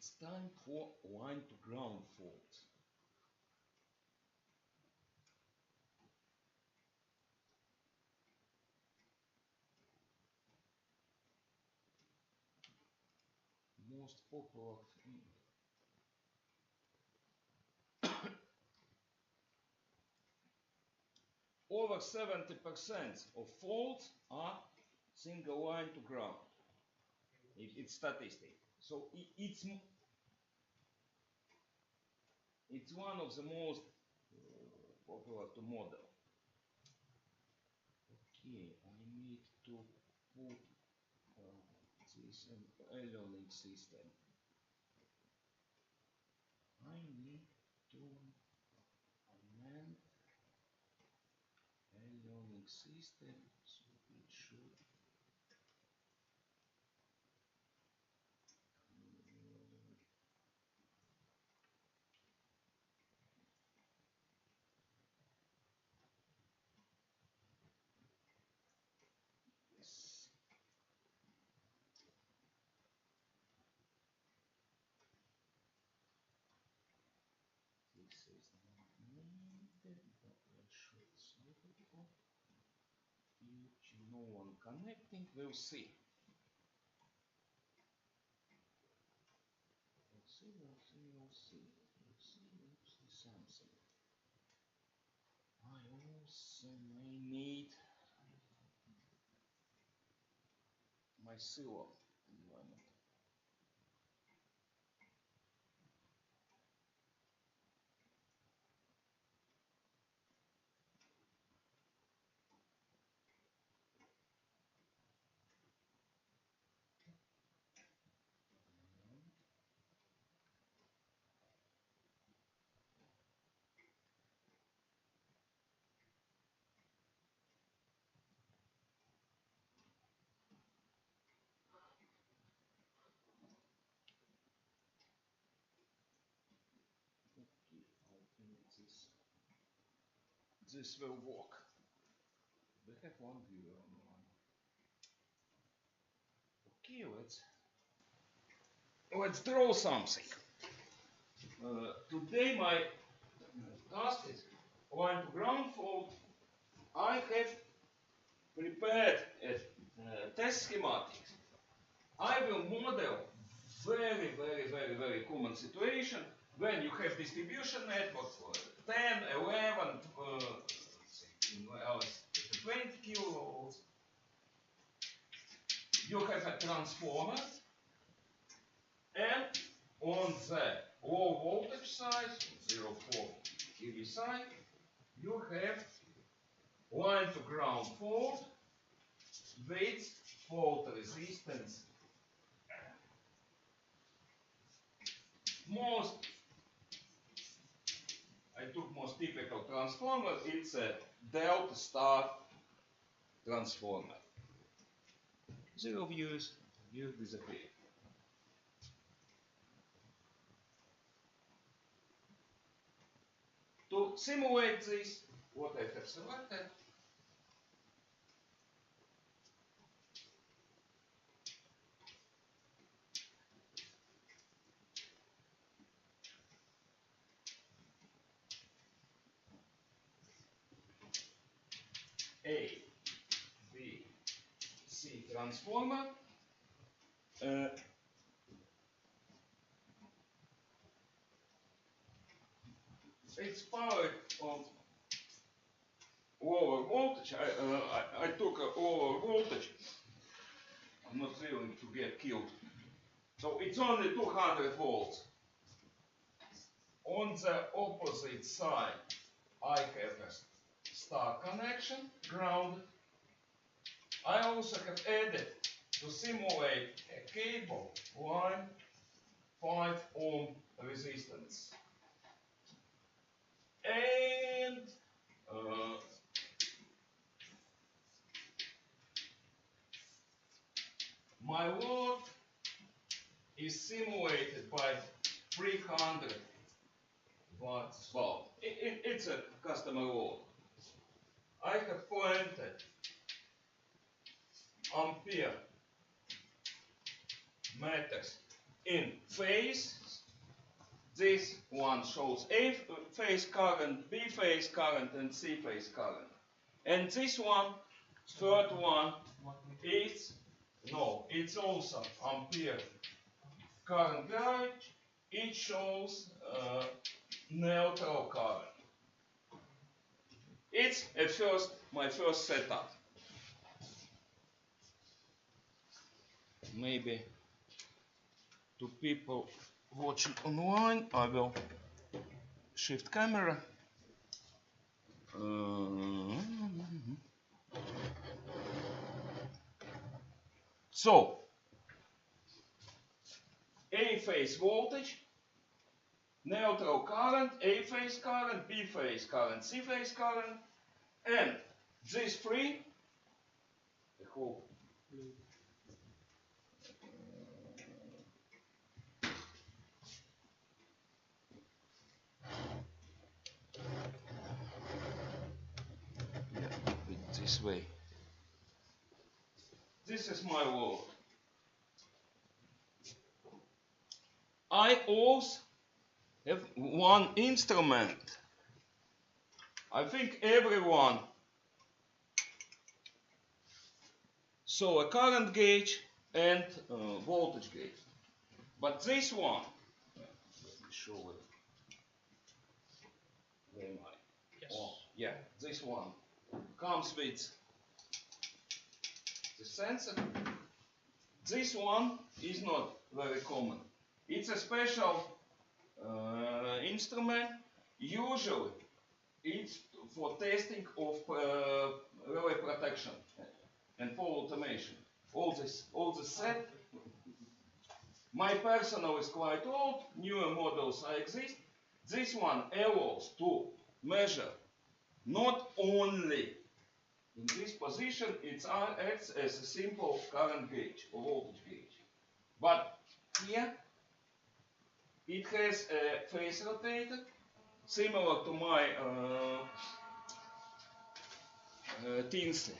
It's time for line to ground fault. Most popular field. Over 70% of faults are single line to ground. It's statistic. So it's one of the most popular to model. Okay, I need to put this learning system. I need to amend a learning system so it should yes. This is not needed, but I should symmetrical. If no one connecting, we'll see. We'll see something. I also may need my silo environment. Okay, I think this will work. We have one viewer online. Okay, let's draw something. Today my task is line to ground fault. I have prepared a test schematics. I will model very common situation when you have distribution network for 10, 11, 20 kilovolts. You have a transformer, and on the low voltage side, 0.4 kV side, you have line to ground fault with fault resistance. I took most typical transformer, it's a delta star transformer. Zero views disappear. To simulate this, what I have selected, A, B, C transformer. It's powered on lower voltage. I took a lower voltage. I'm not willing to get killed. So it's only 200 volts. On the opposite side, I have a star connection, grounded. I also have added to simulate a cable line 5 ohm resistance. And my load is simulated by 300 watts. Well, it's a customer load. I have planted ampere meters in phase. This one shows A phase current, B phase current, and C phase current. And this one, third one, is, no, it's also ampere current gauge. It shows neutral current. It's my first setup. Maybe to people watching online, I will shift camera. So, A phase voltage, neutral current, A phase current, B phase current, C phase current, and these three, I hope, this way. This is my load. I also have one instrument. I think everyone saw a current gauge and voltage gauge. But this one, let me show it. Where am I? Yes. Oh, yeah, this one comes with the sensor. This one is not very common. It's a special instrument. Usually, it's for testing of relay protection and fault automation. All this set. My personal is quite old. Newer models exist. This one allows to measure not only in this position, it acts as a simple current gauge or voltage gauge. But here it has a phase rotator, similar to my Tinsley.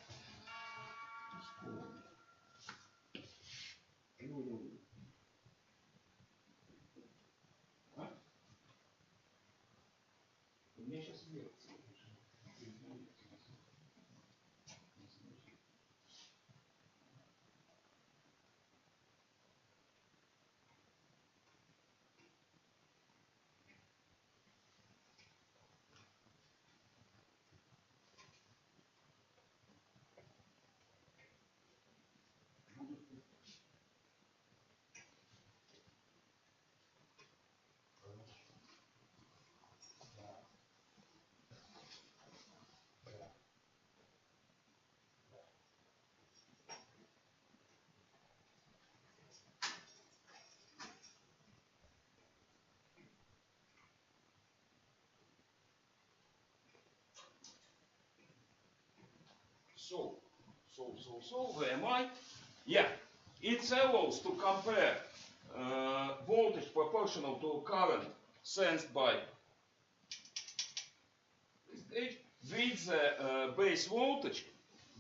So, where am I? Yeah, it allows to compare voltage proportional to current sensed by this gauge with the base voltage,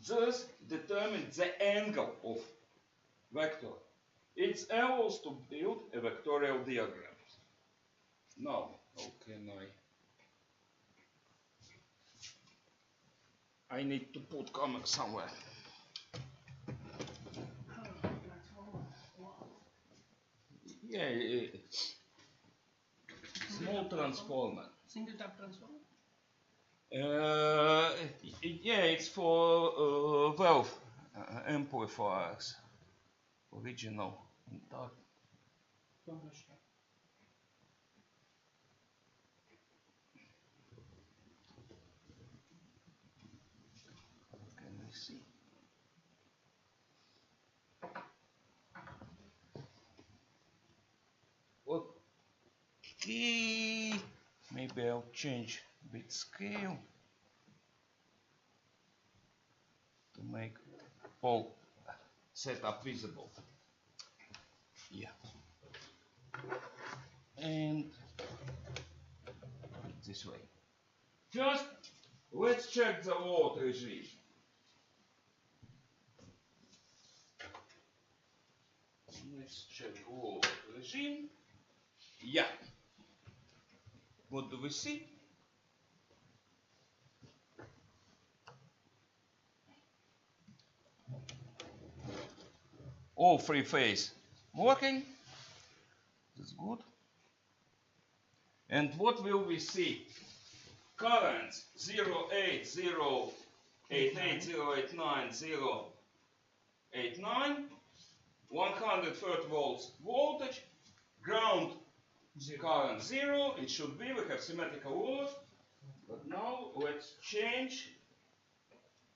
thus determine the angle of vector. It allows to build a vectorial diagram. Now, how can I need to put camera somewhere. Yeah, small transformer. Single tap transformer? Yeah, it's for valve amplifiers. Original. Can I see? Okay, maybe I'll change bit scale to make all setup visible. Yeah, and this way. First, let's check the load regime. Let's check load regime. Yeah. What do we see? All three phase working. That's good. And what will we see? Currents 080, 088, 089, 089, 130 volts voltage, ground current 0, it should be, we have symmetrical order. But now let's change.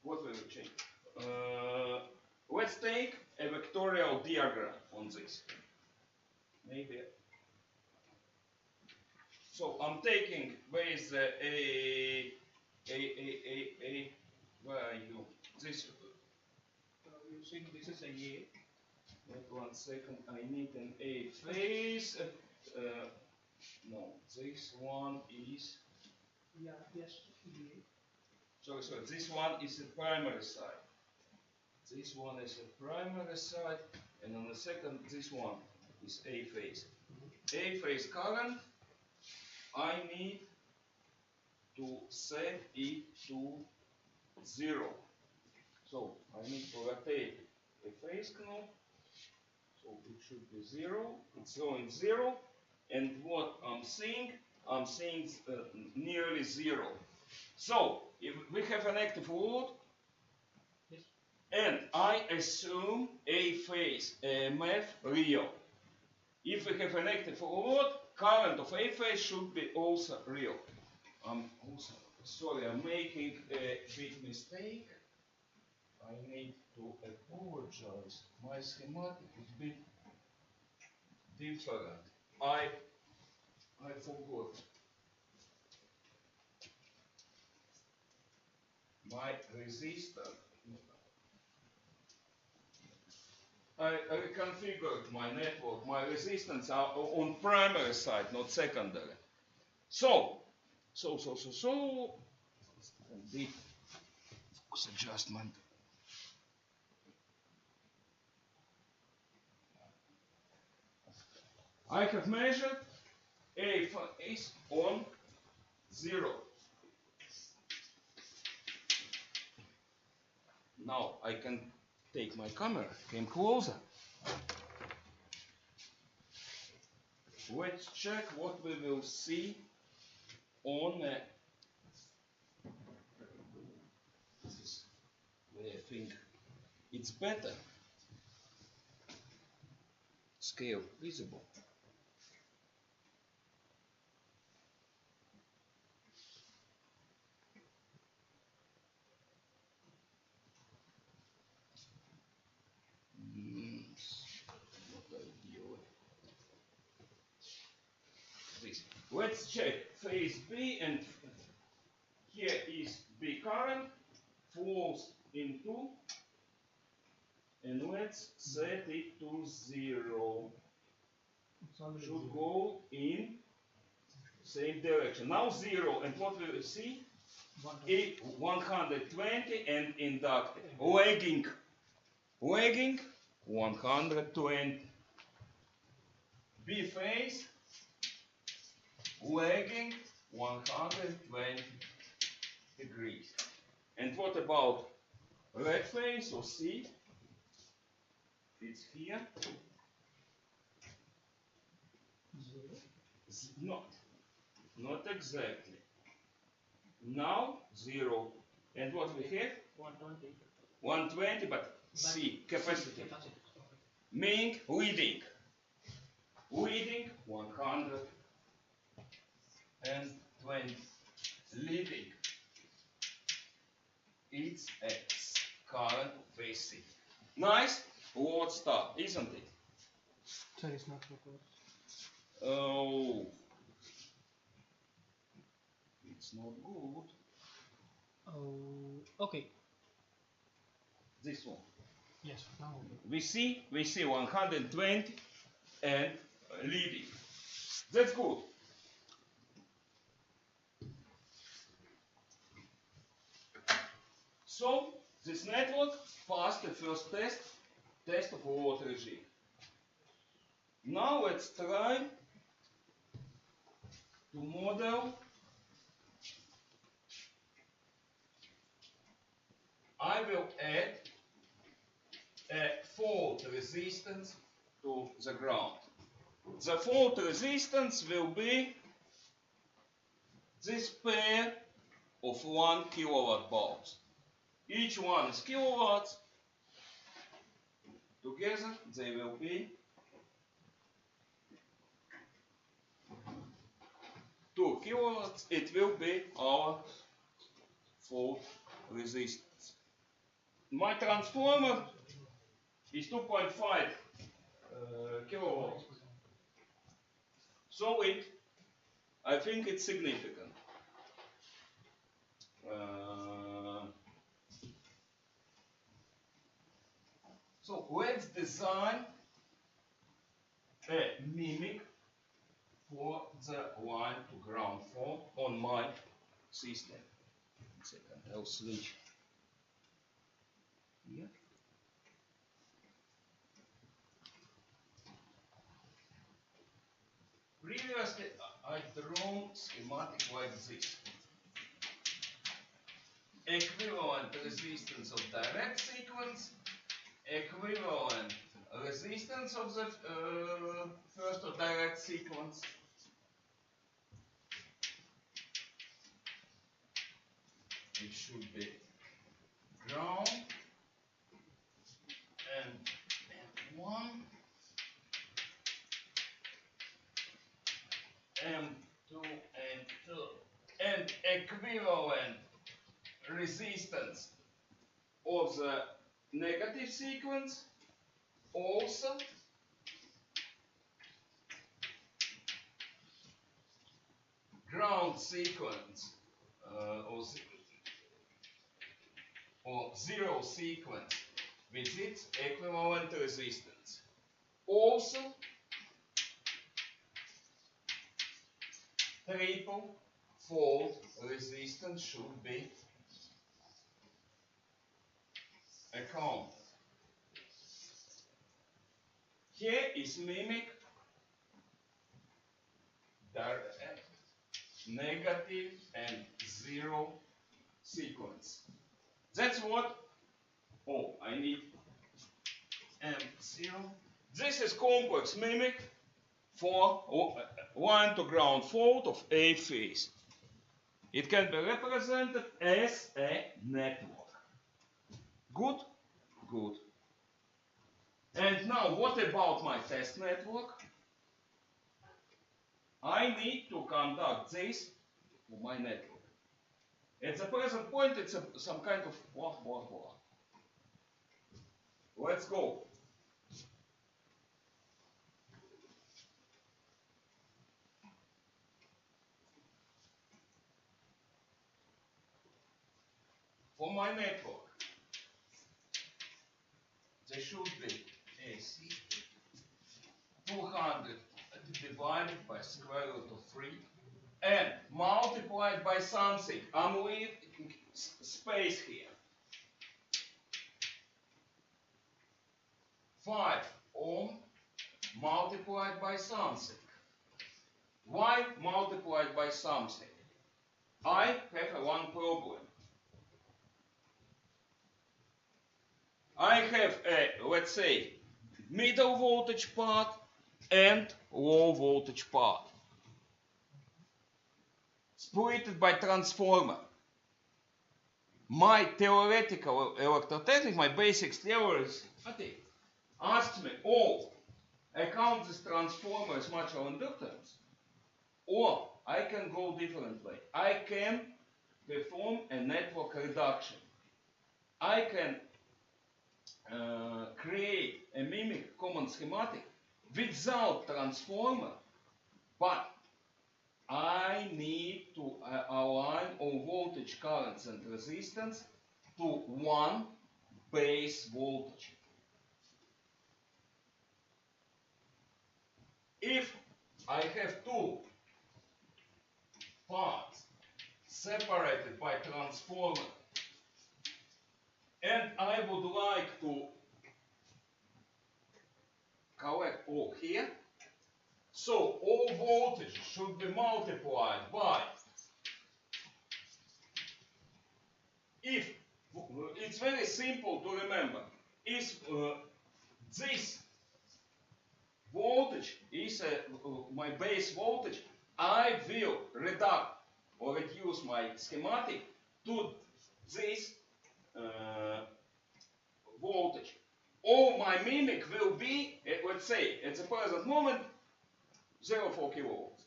What will we change? Let's take a vectorial diagram on this. Maybe. So I'm taking with a where are you? This. You think this is a A? Wait 1 second. I need an A phase. No, this one is. Yeah. Yes. A. Sorry. This one is the primary side. This one is the primary side, and on the second, this one is A phase. A phase current. I need to set it to 0. So I need to rotate a phase knob. So it should be 0. It's showing 0. And what I'm seeing nearly 0. So if we have an active load, Yes. and I assume A phase EMF real. If we have an active load, current of A phase should be also real. I'm making a big mistake. I need to apologize. My schematic is a bit different. I forgot. My resistor. I reconfigured my network. My resistance are on primary side, not secondary. So, the focus adjustment. I have measured A phase on 0. Now I can take my camera, came closer. Let's check what we will see on this is where I think it's better. Scale visible. Let's check phase B, and here is B current, flows into, and let's set it to 0. Should go in same direction. Now 0, and what will we see? 120 and inductive. Lagging 120. B phase lagging 120 degrees. And what about red phase or C? It's here. Not exactly. Now 0. And what we have? 120. 120, but C, capacity. Meaning leading. Leading 120. Leading. It's X. Current phase C. Nice load stuff, isn't it? Sir, it's not recorded. Oh. It's not good. Oh, okay. This one. Yes, now. We see 120 and leading. That's good. So this network passed the first test of load regime. Now let's try to model. I will add a fault resistance to the ground. The fault resistance will be this pair of 1 kilowatt bulbs. Each one is kilowatts. Together they will be 2 kilowatts. It will be our fault resistance. My transformer is 2.5 kilowatts. So I think it's significant. So let's design a mimic for the line to ground fault on my system. One second, I'll switch here. Previously, I've drawn schematic like this. Equivalent resistance of direct sequence, equivalent resistance of the first or direct sequence. It should be ground and M1, M2 and 2, and equivalent resistance of the negative sequence also ground sequence or zero sequence with its equivalent resistance. Also triple fault resistance should be accounted. Here is mimic direct, negative and zero sequence. That's what, I need M0. This is complex mimic for line to ground fault of A phase. It can be represented as a network. Good? Good. And now what about my test network? I need to conduct this for my network. At the present point it's some kind of blah blah blah. Let's go. For my network, there should be AC 200 divided by square root of 3 and multiplied by something. I'm leaving space here. 5 ohm multiplied by something. Why multiplied by something? I have one problem. I have a, let's say, middle voltage part and low voltage part, split by transformer. My theoretical electrotechnic, my basic theories, asked me, I count this transformer as mutual inductance, or I can go differently. I can perform a network reduction. I can create a mimic common schematic without transformer, but I need to align all voltage, currents and resistance to one base voltage. If I have two parts separated by transformer and I would like to collect all here, voltage should be multiplied by, if, it's very simple to remember, if this voltage is my base voltage, I will reduce my schematic to this voltage. Or my mimic will be, let's say, at the present moment, 0.4 kilovolts.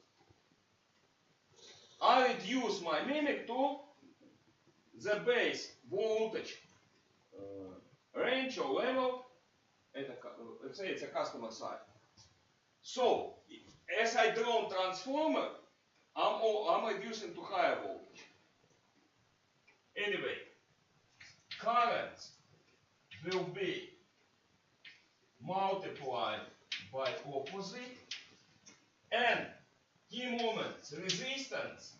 I reduce my mimic to the base voltage range or level, let's say it's a customer side. So, as I draw transformer, I'm reducing to higher voltage. Anyway, currents will be multiplied by opposite, and key moments, resistance,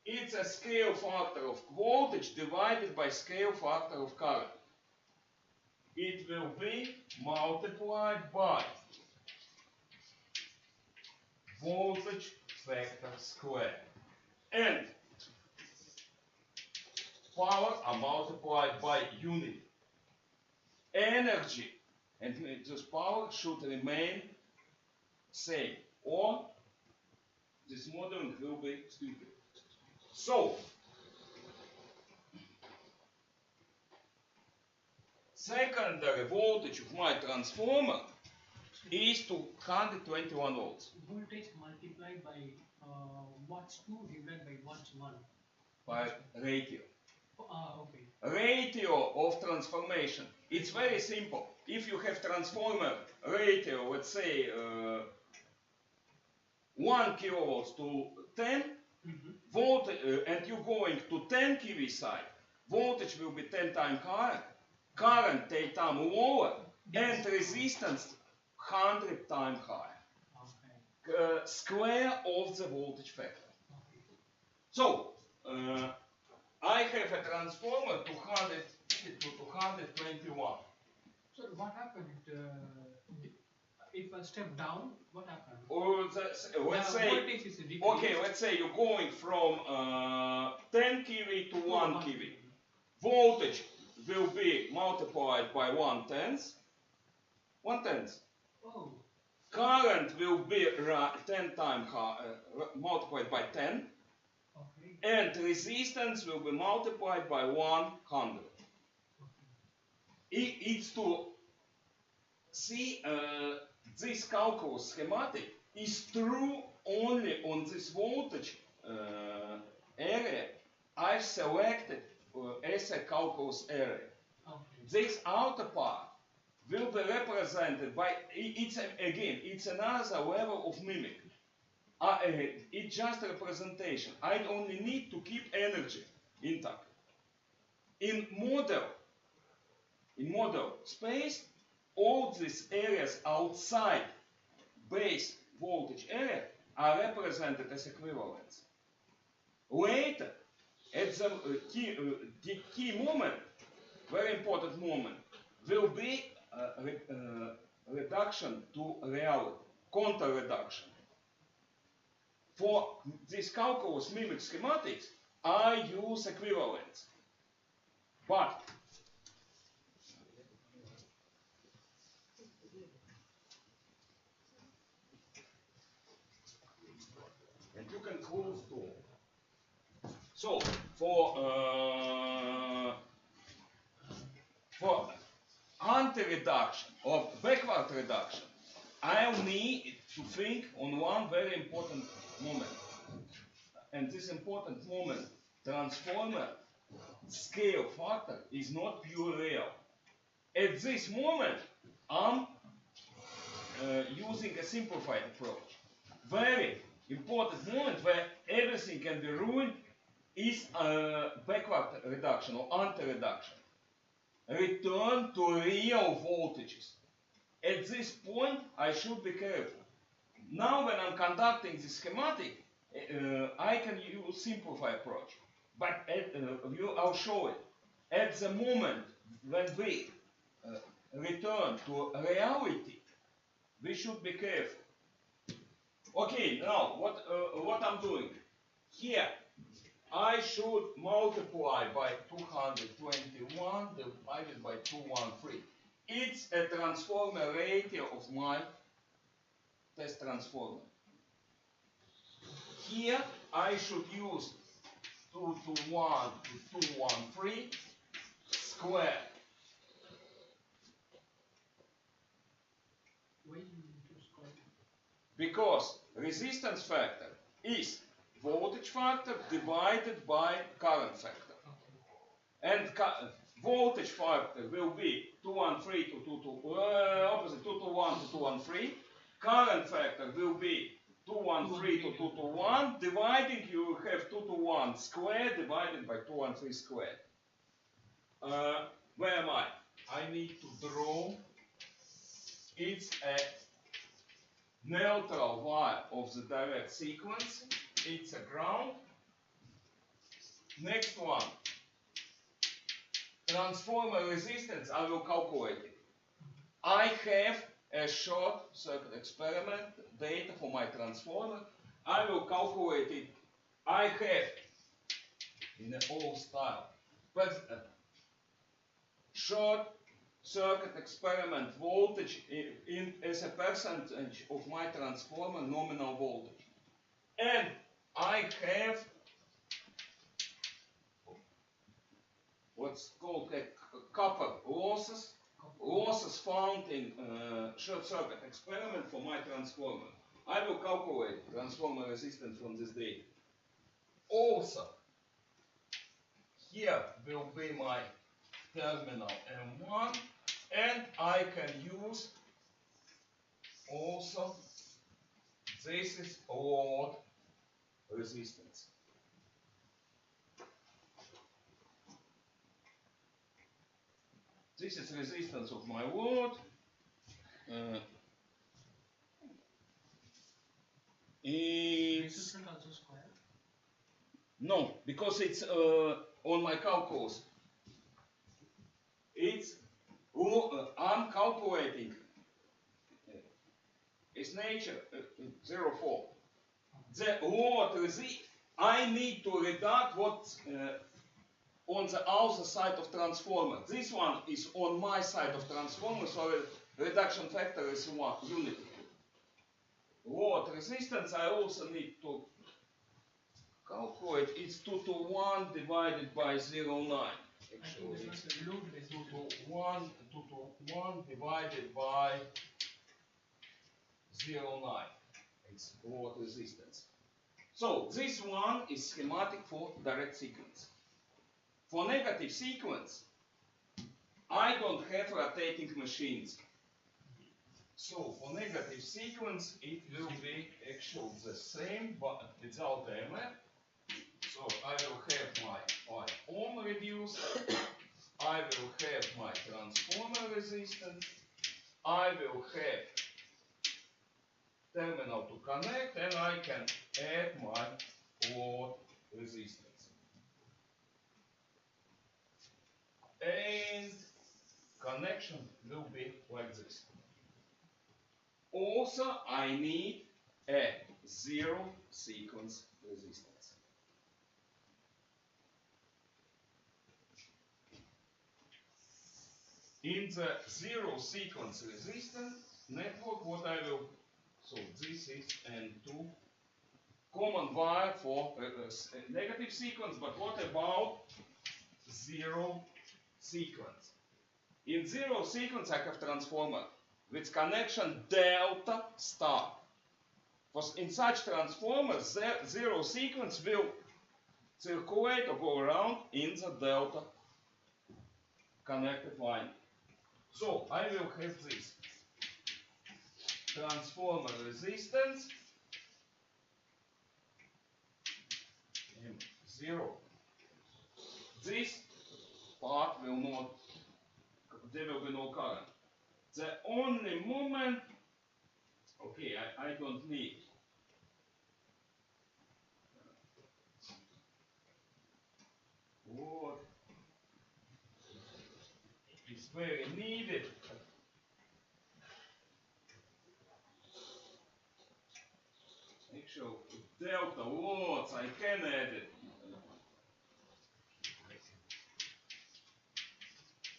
it's a scale factor of voltage divided by scale factor of current. It will be multiplied by voltage factor square. And power are multiplied by unit. Energy and this power should remain same, or this modeling will be stupid. So, secondary voltage of my transformer is 221 volts. Voltage multiplied by watts 2 divided by watts 1. By ratio. Okay. Ratio of transformation. It's very simple. If you have transformer ratio, let's say 1 kilovolts to 10, and you're going to 10 kV side, voltage will be 10 times higher, current 10 times lower, and resistance 100 times higher. Okay. Square of the voltage factor. Okay. So, I have a transformer to 221. So what happened if I step down? What happened? Or let's say, okay, let's say you're going from 10 kV to 1 kV. Voltage will be multiplied by 1/10. 1/10. Oh. Current will be 10 times multiplied by 10. Okay. And resistance will be multiplied by 100. Okay. It's to see this calculus schematic is true only on this voltage area I've selected as a calculus area. Okay. This outer part will be represented by, it's another level of mimic. It's just a representation. I only need to keep energy intact. In model space, all these areas outside base voltage area are represented as equivalents. Later, at the key moment, very important moment, will be reduction to reality, counter reduction. For this calculus mimic schematics, I use equivalents. But and you can close door. So for anti-reduction or backward reduction, I'll need to think on one very important moment. And this important moment, transformer scale factor is not pure real. At this moment, I'm using a simplified approach. Very important moment where everything can be ruined is backward reduction or anti-reduction. Return to real voltages. At this point, I should be careful. Now when I'm conducting the schematic, I can use simplified approach. But I'll show it. At the moment when we return to reality, we should be careful. Okay, now what I'm doing here, I should multiply by 221 divided by 213. It's a transformer ratio of my test transformer. Here I should use 221 to 213 square. Why you need to square? Because resistance factor is voltage factor divided by current factor. Okay. And voltage factor will be 213 to opposite 221 to 213. Current factor will be 213 to 221. Dividing, you have 221 squared divided by 213 squared. Where am I? I need to draw. It's a neutral wire of the direct sequence. It's a ground. Next one. Transformer resistance, I will calculate it. I have a short circuit experiment data for my transformer. I will calculate it. I have in an old style, but short circuit experiment voltage as a percentage of my transformer nominal voltage. And I have what's called copper losses found in short circuit experiment for my transformer. I will calculate transformer resistance from this data. Also, here will be my terminal M1, and I can use also, this is load resistance. This is resistance of my load. Resistance also square? No, because it's on my calculus. It's I'm calculating its nature 0.4. The load I need to reduce what's on the other side of transformer. This one is on my side of transformer, so reduction factor is 1 unit. Load resistance I also need to calculate. It's 2 to 1 divided by 0.9. Actually, it's 2 to 1 divided by 0.9. It's load resistance. So this one is schematic for direct sequence. For negative sequence, I don't have rotating machines. So for negative sequence, it will be actually the same, but without MF. So I will have my 5 ohm reducer, I will have my transformer resistance, I will have terminal to connect, and I can add my load resistance. And connection will be like this. Also, I need a zero sequence resistance. In the zero sequence resistance network, what I will, so this is N2, common wire for negative sequence, but what about zero sequence? In zero sequence I have transformer with connection delta star. In such transformers, zero sequence will circulate or go around in the delta connected line. So I will have this transformer resistance M0. This part will not, there will be no current. The only moment, okay, I don't need. What is very needed? actual delta loads I can add it.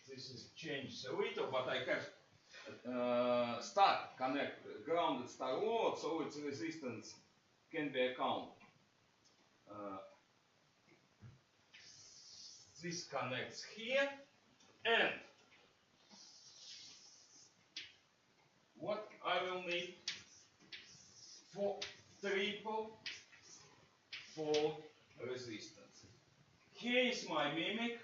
This is changed a little, but I have star connect grounded star load, so its resistance can be accounted. This connects here, and what I will need for triple fault resistance. Here is my mimic.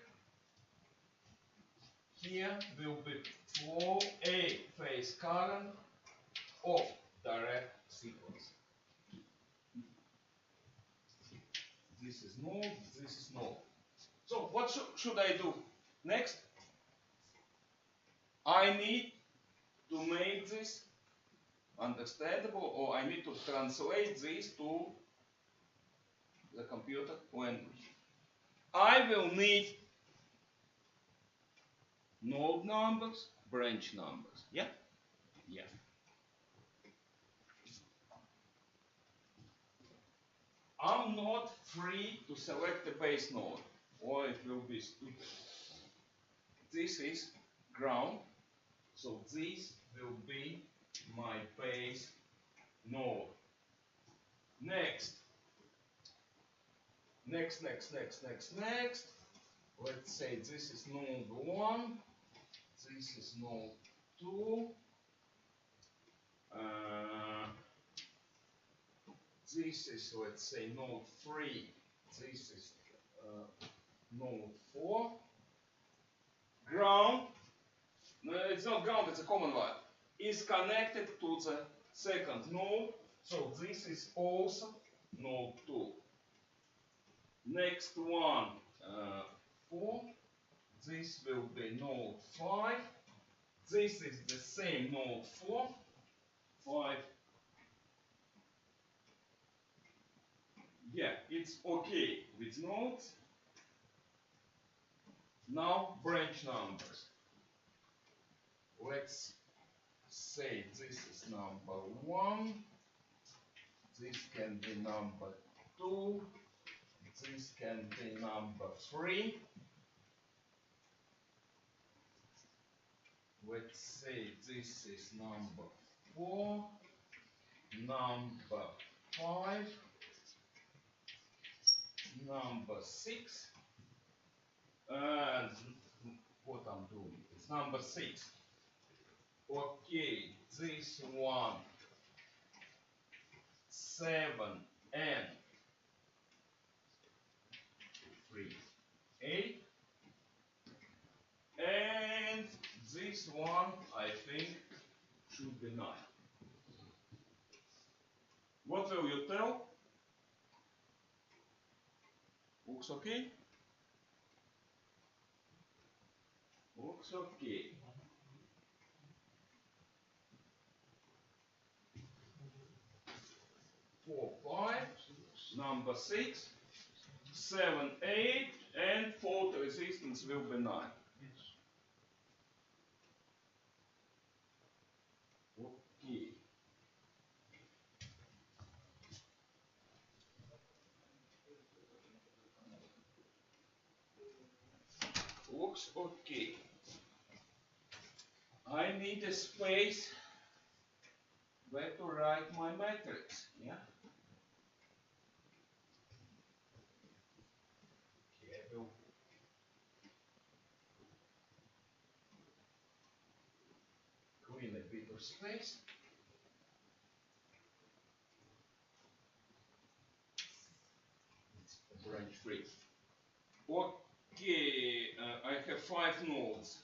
Here will be flow A phase current of direct sequence. This is node, this is node. So what should I do next? I need to make this understandable, or I need to translate this to the computer language. I will need node numbers, branch numbers. Yeah? Yeah. I'm not free to select a base node, or it will be stupid. This is ground, so this will be my base node. Next. Let's say this is node 1, this is node 2, this is, let's say, node 3, this is node 4. Ground, no, it's not ground, it's a common wire, is connected to the second node, so this is also node 2. Next one, 4, this will be node 5, this is the same node 4, 5. Yeah, it's okay with nodes. Now branch numbers. Let's say this is number 1, this can be number 2, this can be number 3. Let's say this is number 4, number 5, number 6, and what I'm doing is number 6. Okay, this one, 7 and 3, 8, and this one I think should be 9. What will you tell? Looks okay? Looks okay. Four, 5, number 6, 7, 8, and fault resistance will be 9. Okay. Looks okay. I need a space where to write my matrix. Yeah. Okay, I will clean a bit of space. It's branch 3. Okay, I have 5 nodes.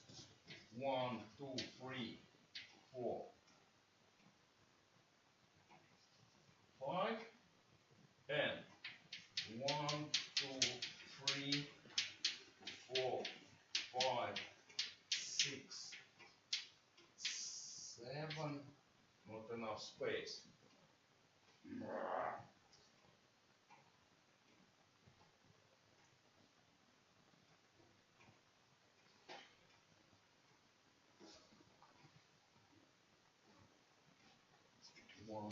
1, 2, 3, 4, 5, and 1, 2, 3, 4, 5, 6, 7. Not enough space. One,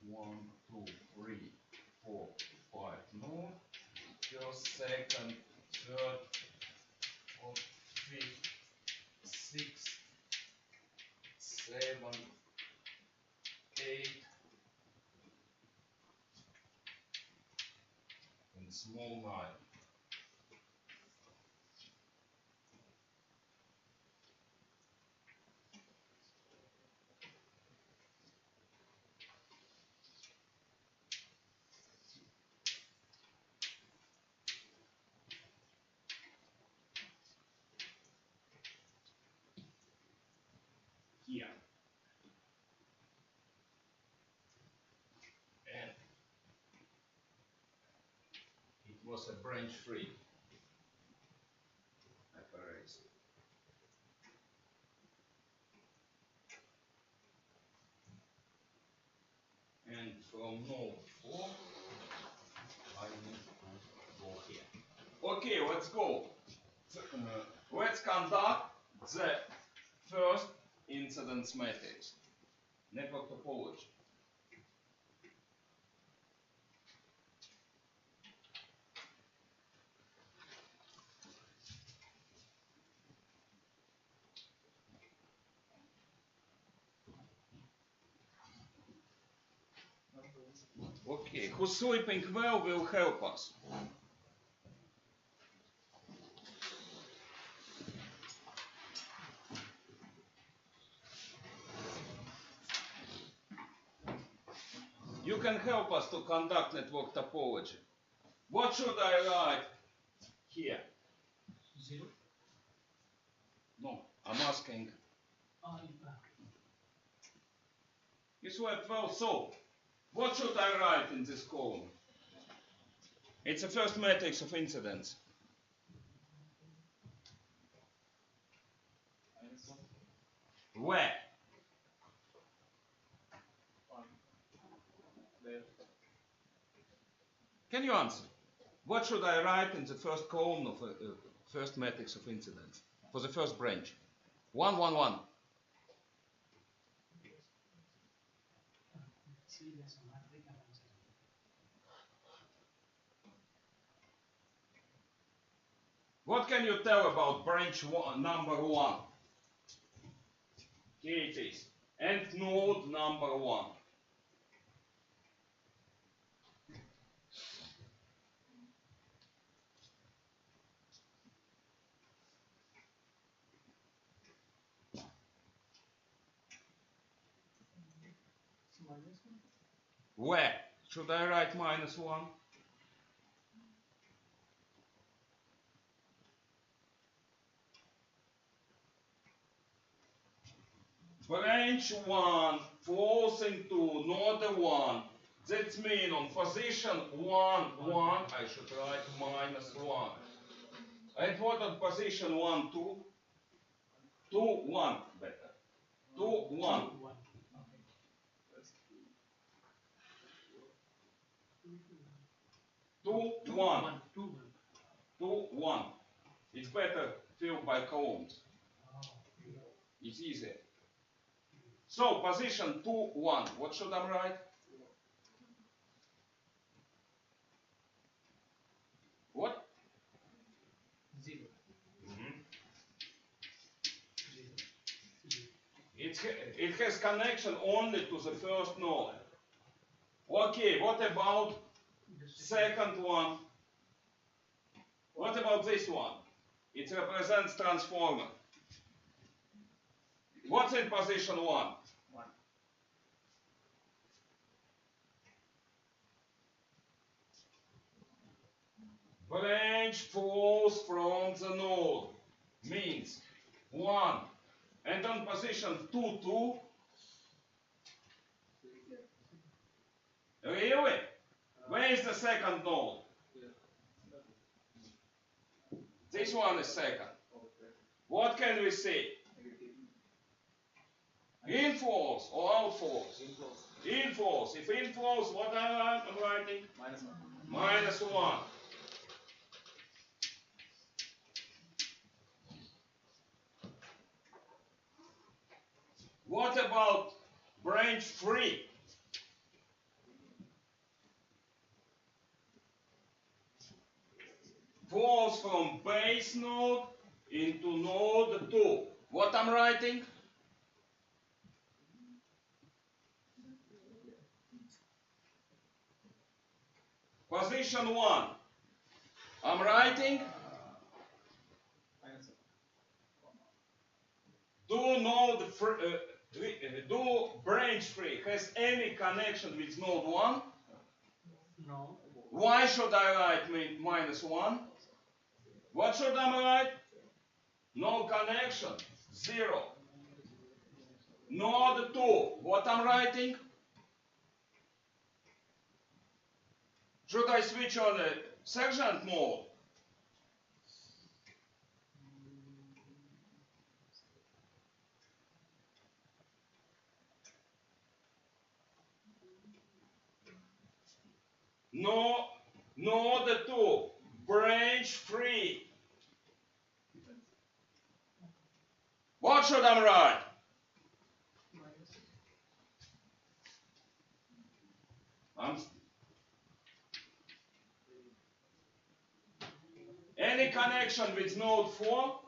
1, 2, 3, 4, 5 node. First, second, third, fourth, fifth, sixth, 7, 8, and small 9. Here. And it was a branch free operation. And from node 4, I need to go here. Okay, let's go. Let's conduct the first incidence matrix, network topology. Okay, who's sleeping well will help us. You can help us to conduct network topology. What should I write here? 0. No, I'm asking. You slept well, so what should I write in this column? It's the first matrix of incidence. Where? Can you answer? What should I write in the first column of first matrix of incidence for the first branch? 1, 1, 1. What can you tell about branch number 1? Here it is. And node number 1. Where? Should I write -1? Branch 1 flows into node 1. That means on position 1, 1, I should write -1. And what on position 1, 2? 2, 1, better. 2, 1. 2, 1. 2, 1. It's better filled by columns. It's easier. So, position 2, 1. What should I write? What? 0. It has connection only to the first node. Okay, what about second one? What about this one? It represents transformer. What's in position 1? 1. Branch flows from the node. Means 1. And on position 2, 2. Really? Where is the second node? This one is second. What can we say? Inflows or outflows? Inflows. If inflows, what am I writing? -1. -1. What about branch 3? flows from base node into node 2. What I'm writing? Position 1. I'm writing do branch free has any connection with node 1? No. Why should I write -1? What should I write? No connection, 0. Node 2, what I'm writing? Should I switch on the sergeant mode? No, node 2, branch free. What should I write? Any connection with node 4?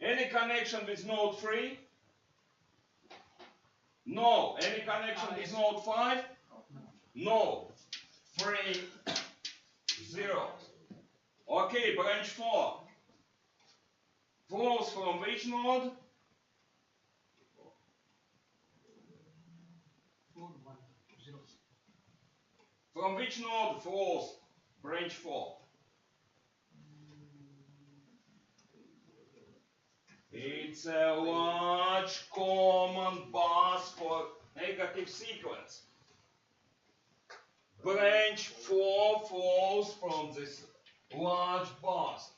Any connection with node 3? No. Any connection with node 5? No. 3, 0. Okay, branch 4. Flows from which node? 4, 1, 0. From which node flows branch 4? It's a large common bus for negative sequence. Branch 4 flows from this large bus.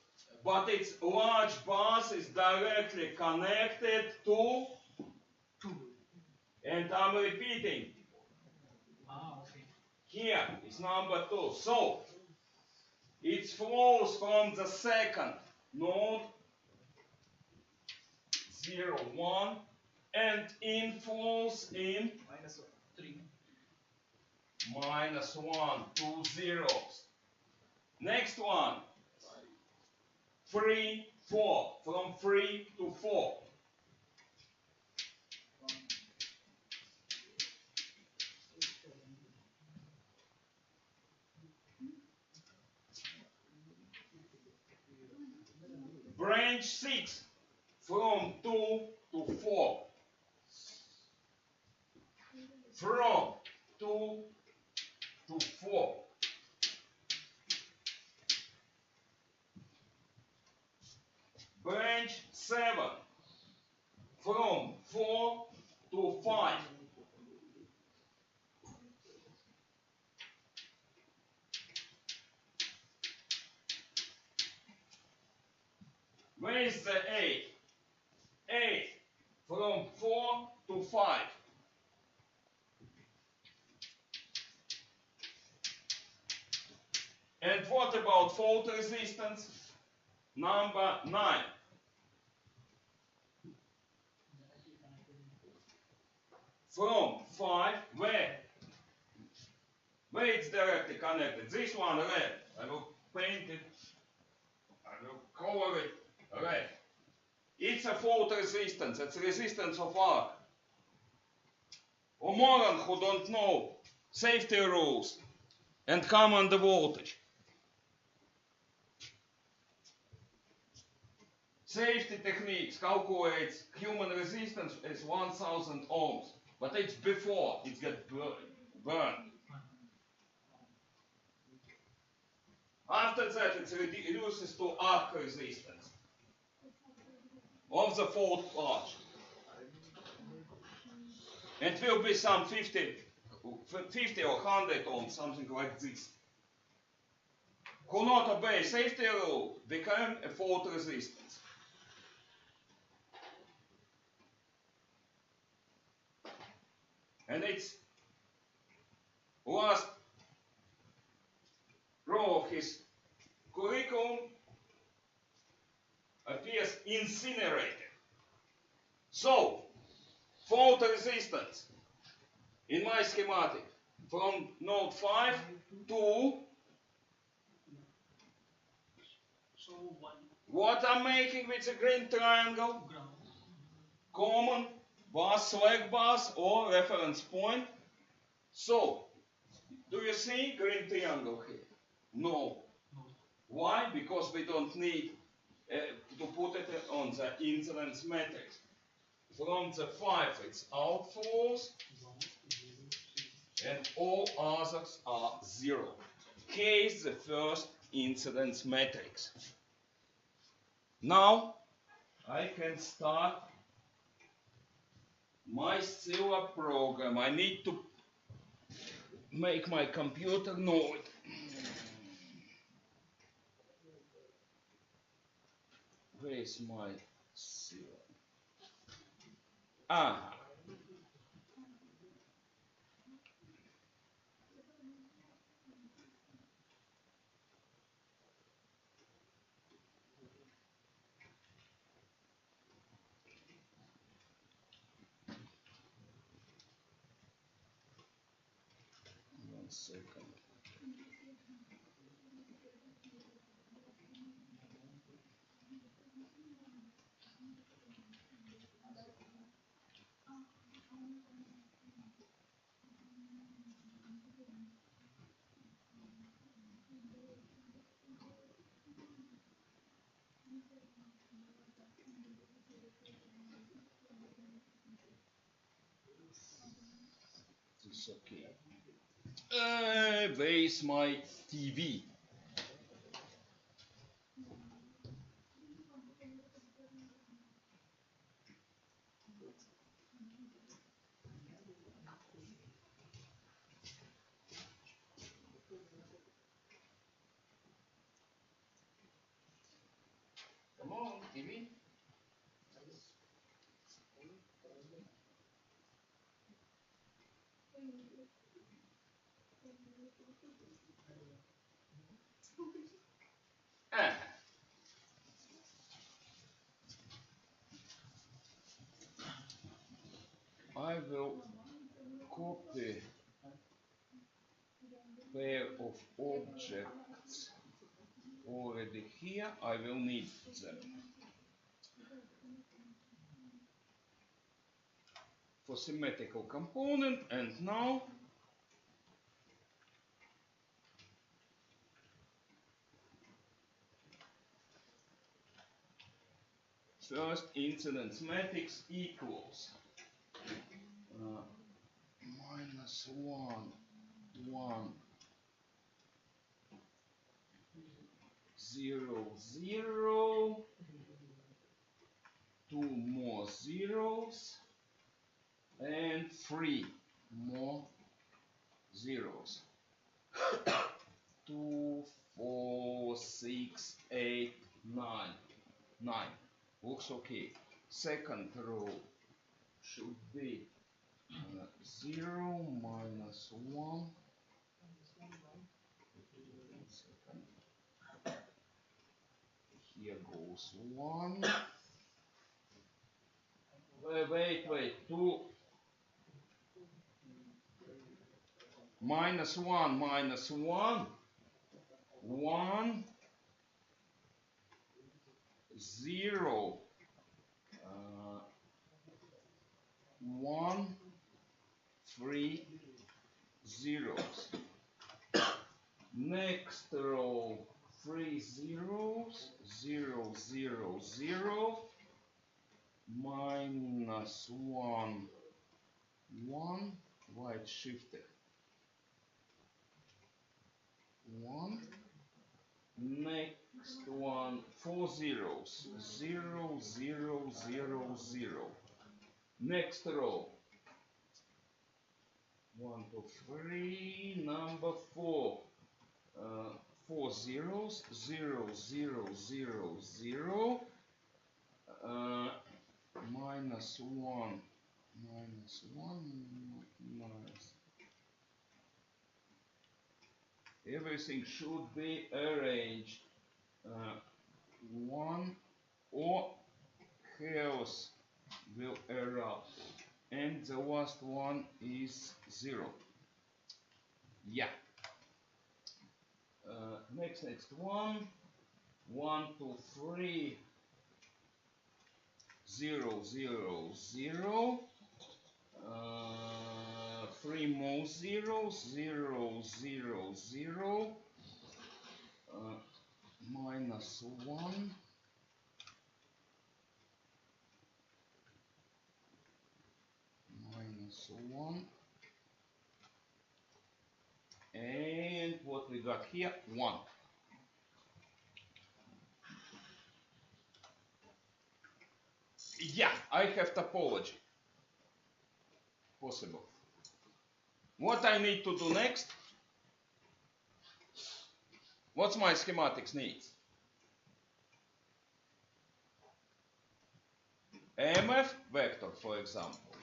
But its large bus is directly connected to 2. And I'm repeating. Okay. Here is number 2. So it flows from the second node 0, 1 and inflows in -3. -1, 2 zeros. Next one 3, 4. From 3 to 4. Branch 6 from 2 to 4. From 2 to 4. Branch 7 from 4 to 5. Where is the 8? 8 from 4 to 5. And what about fault resistance? Number 9. From 5, where? Where it's directly connected? This one red. I will paint it. I will color it red. It's a fault resistance. It's resistance of arc. Or moron who don't know safety rules and command the voltage. Safety techniques calculates human resistance as 1000 ohms, but it's before it gets burned. After that it reduces to arc resistance of the fault part. And will be some 50 or 100 ohms, something like this. Who not obey safety rule become a fault resistance. And its last row of his curriculum appears incinerated. So, fault resistance in my schematic from node 5 to What I'm making with the green triangle? Ground. Common bus, select bus, or reference point. So, do you see green triangle here? No. No. Why? Because we don't need to put it on the incidence matrix. From the 5 it's outflows, 1, 0, 6. and all others are 0. K is the first incidence matrix. Now I can start my Scilla program. I need to make my computer know it. Where is my Scilla? Aha. One second. This is okay. Where is my TV? Come on, TV. Ah. I will copy pair of objects already here. I will need them for symmetrical component, and now first incidence matrix equals minus 1, 1, 0, 0, 2 more zeros, and 3 more zeros. 2, 4, 6, 8, 9. 9. Looks okay. Second row should be 0 minus 1. Second. Here goes 1. Wait. 2. Minus 1, minus 1. 1, 0. 1, 3 zeros. Next row, 3 zeros, 0, 0, 0, minus 1, 1, white shifted. 1. Next one, 4 zeros, 0, 0, 0, 0. Next row, 1, 2, 3, number 4. 4 zeros, 0, 0, 0, 0, minus 1, minus 1, minus. Everything should be arranged 1 or chaos will erupt, and the last one is 0. Yeah. Next one. 1, 2, 3, 0, 0, 0. 3 more zeros, 0, 0, 0, minus 1, minus 1, and what we got here? 1. Yeah, I have topology. Possible. What I need to do next? What's my schematics needs? EMF vector, for example.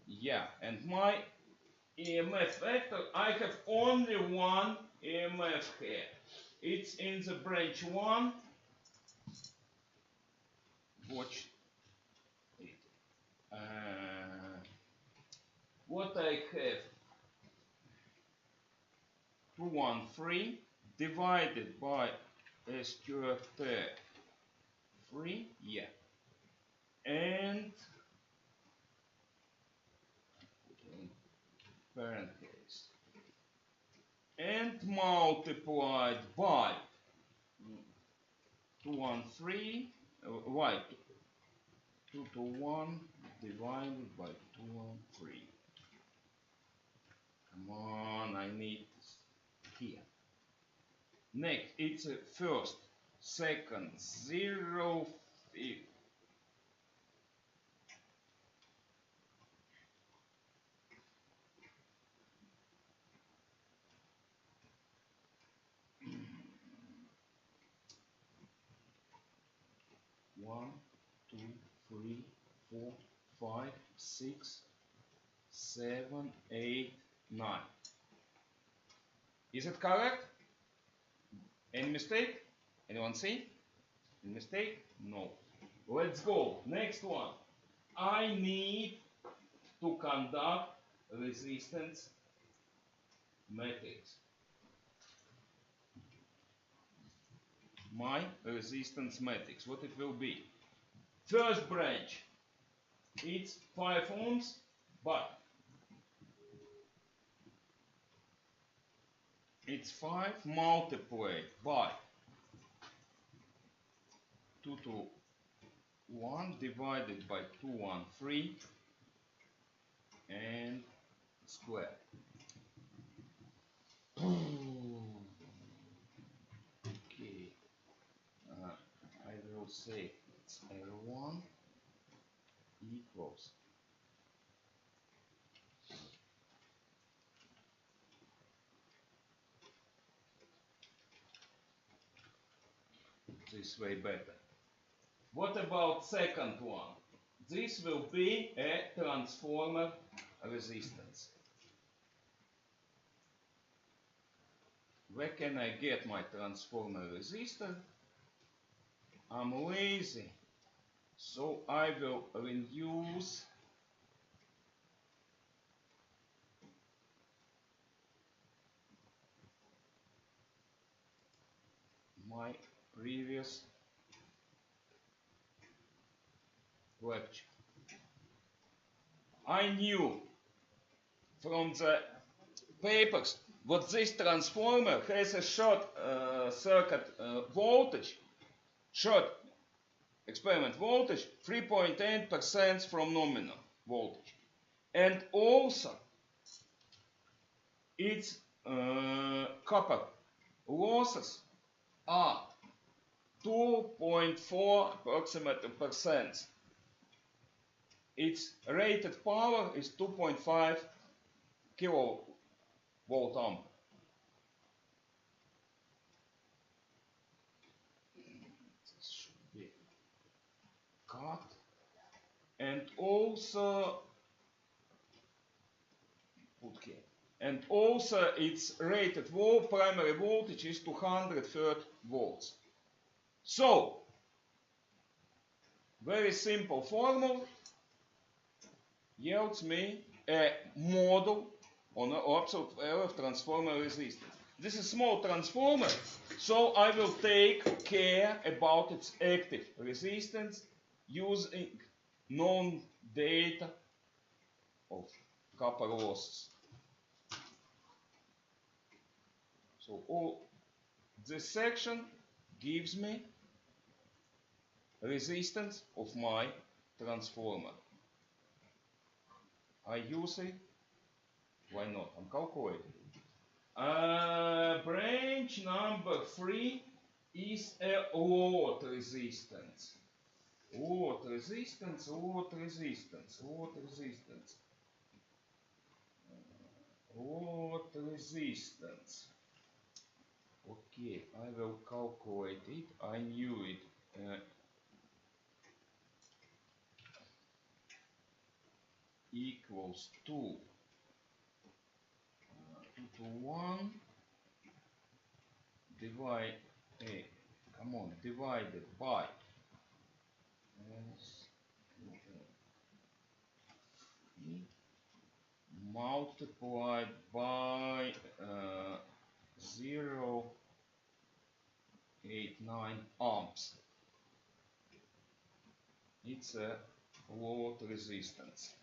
Yeah, and my EMF vector, I have only one EMF here. It's in the branch 1. Watch it. What I have 213 divided by S squared 3, yeah, and parentheses, and multiplied by 213, why 2 to 1 divided by 213. Come on, I need here. Next, it's a first, second, 0, 5. One, 2, 3, 4, 5, 6, 7, 8, 9. Is it correct? Any mistake? Anyone see? Any mistake? No. Let's go. Next one. I need to conduct resistance matrix. My resistance matrix. What it will be? First branch. It's 5 ohms, but it's 5 multiplied by 2 to 1 divided by 213 and square. Okay, I will say it's L1 equals this way better. What about second one? This will be a transformer resistance. Where can I get my transformer resistor? I'm lazy, so I will reduce my previous lecture. I knew from the papers that this transformer has a short circuit voltage, short experiment voltage, 3.8% from nominal voltage. And also its copper losses are 2.4 approximately percent. Its rated power is 2.5 kilovolt amp. This should be cut. And also put here. And also its rated primary voltage is 230 volts. So, very simple formula yields me a model on an absolute value of transformer resistance. this is small transformer, so I will take care about its active resistance using known data of copper losses. So all this section gives me resistance of my transformer. I use it. Why not? I'm calculating. Branch number 3 is a load resistance. Load resistance, load resistance, load resistance. Load resistance. Okay, I will calculate it. I knew it. Equals to 2 to 1 divided by multiplied by 0.89 amps. It's a load resistance.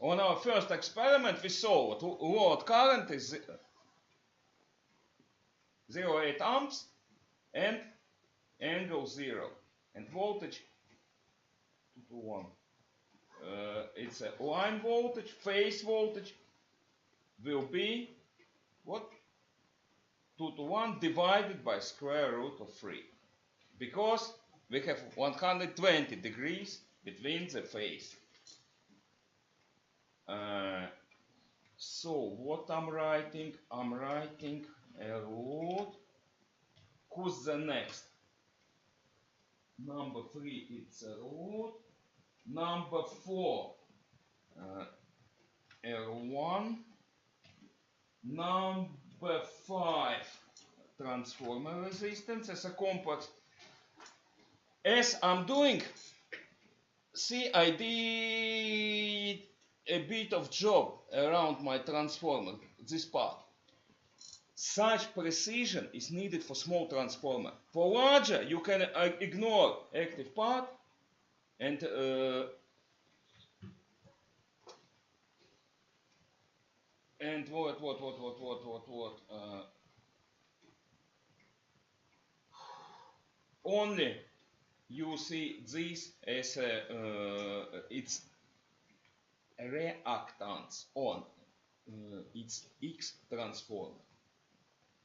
On our first experiment we saw that load current is 0.8 amps and angle 0 and voltage 2 to 1. It's a line voltage, phase voltage will be what? 2 to 1 divided by square root of 3, because we have 120 degrees between the phase. So what I'm writing a load. Who's the next? Number 3, it's a load. Number 4, L1. Number 5, transformer resistance as a complex. As I'm doing, see, I did a bit of job around my transformer, this part. Such precision is needed for small transformer. For larger, you can ignore active part and only you see this as its reactance on its X transformer.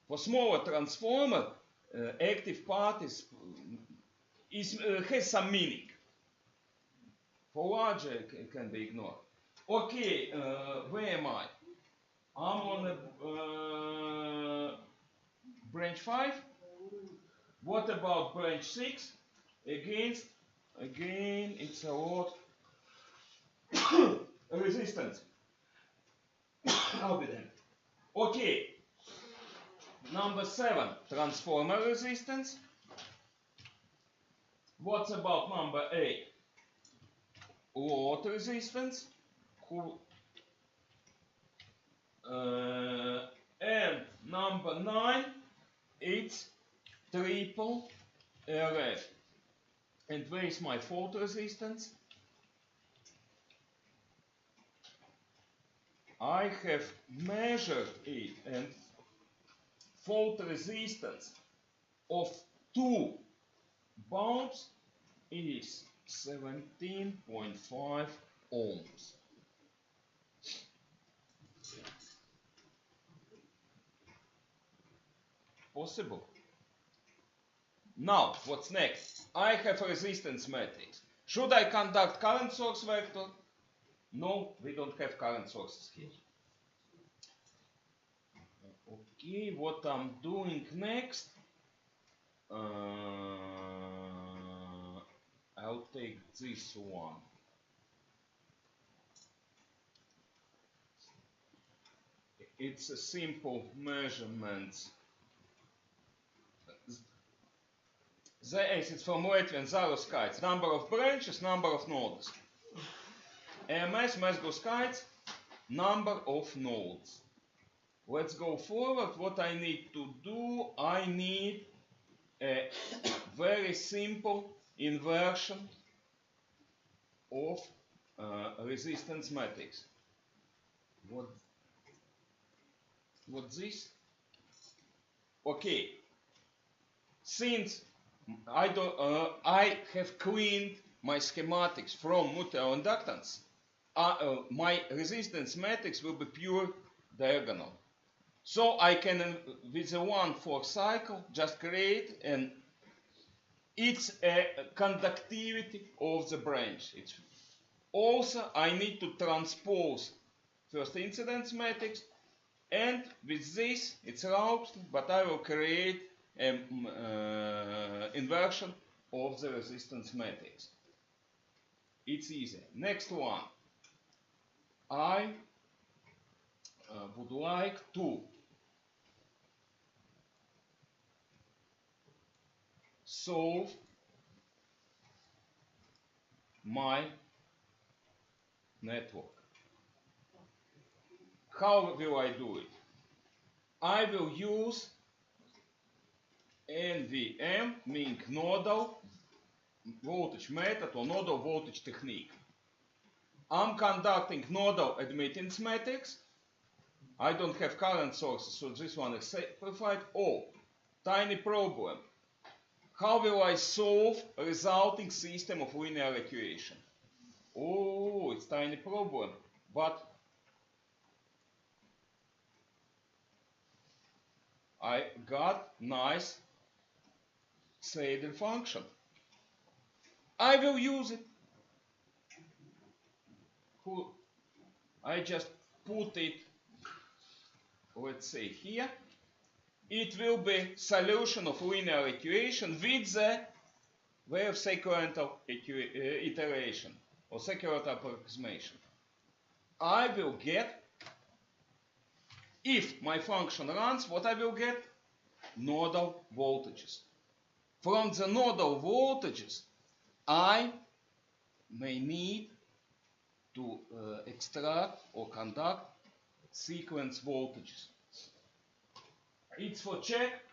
For smaller transformer, active part has some meaning. For larger, it can be ignored. Okay, where am I? I'm on branch 5. What about branch 6? Again, it's a load resistance. I'll be there. Okay. Number 7, transformer resistance. What's about number 8? Load resistance. And number 9, it's triple RF. And where is my fault resistance? I have measured it, and fault resistance of 2 bulbs is 17.5 ohms. Possible. Now, what's next? I have a resistance matrix. Should I conduct current source vector? No, we don't have current sources here. Okay, what I'm doing next, I'll take this one. It's a simple measurement. ZS is from Latvian Zaro skaits. Number of branches, number of nodes. EMS mezglu skaits, number of nodes. let's go forward. What I need to do, I need a very simple inversion of resistance matrix. What's this? Okay, since I have cleaned my schematics from mutual inductance, my resistance matrix will be pure diagonal. So I can, with a 1/4 cycle, just create it's a conductivity of the branch. Also, I need to transpose first incidence matrix, and with this, it's route, but I will create an inversion of the resistance matrix. It's easy. Next one. I would like to solve my network. How will I do it? I will use NVM, meaning nodal voltage method or nodal voltage technique. I'm conducting nodal admittance matrix. I don't have current sources, so this one is simplified. Oh, tiny problem. How will I solve a resulting system of linear equation? Oh, it's tiny problem, but I got nice Seidel function. I will use it. I just put it, let's say here. It will be solution of linear equation with the wave sequential iteration or sequential approximation. I will get, if my function runs, what I will get? Nodal voltages. From the nodal voltages, I may need to extract or conduct sequence voltages. It's for check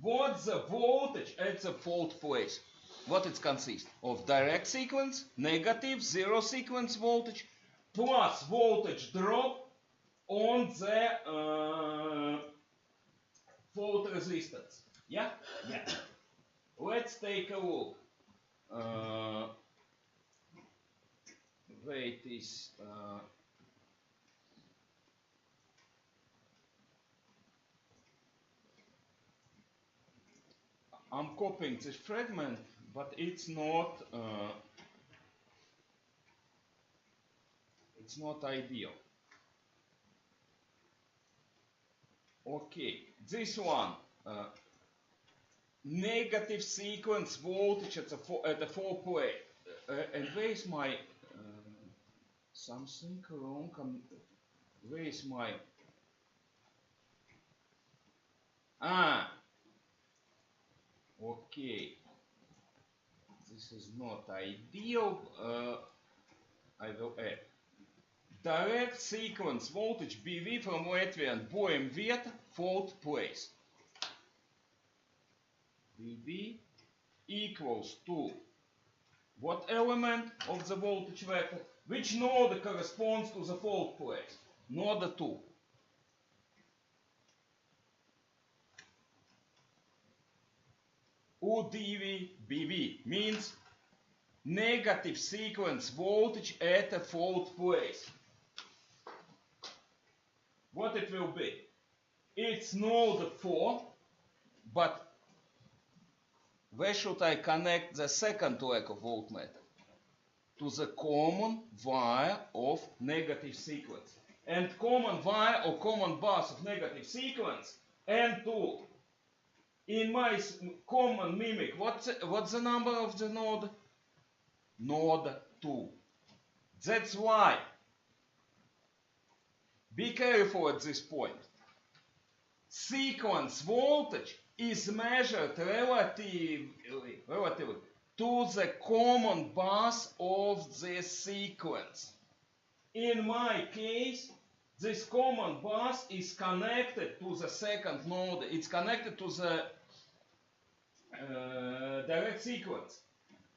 what's the voltage at the fault place. What it consists of: direct sequence, negative, zero sequence voltage, plus voltage drop on the fault resistance. Yeah? Yeah. Let's take a look. Wait, is I'm copying this fragment, but it's not ideal. Okay, this one, negative sequence voltage at the fault plate. And where is my something wrong? Where is my okay, this is not ideal. I will add direct sequence voltage BV from Latvian Boehm Vieta fault place. BV equals to what element of the voltage vector? Which node corresponds to the fault place? Node 2. UDV BV means negative sequence voltage at a fault place. What it will be? It's node 4, but where should I connect the second leg of voltmeter? To the common wire of negative sequence. And common wire or common bus of negative sequence, N2. In my common mimic, what's the number of the node? Node 2. That's why. Be careful at this point. Sequence voltage is measured relatively to the common bus of the sequence. In my case, this common bus is connected to the second node. It's connected to the direct sequence.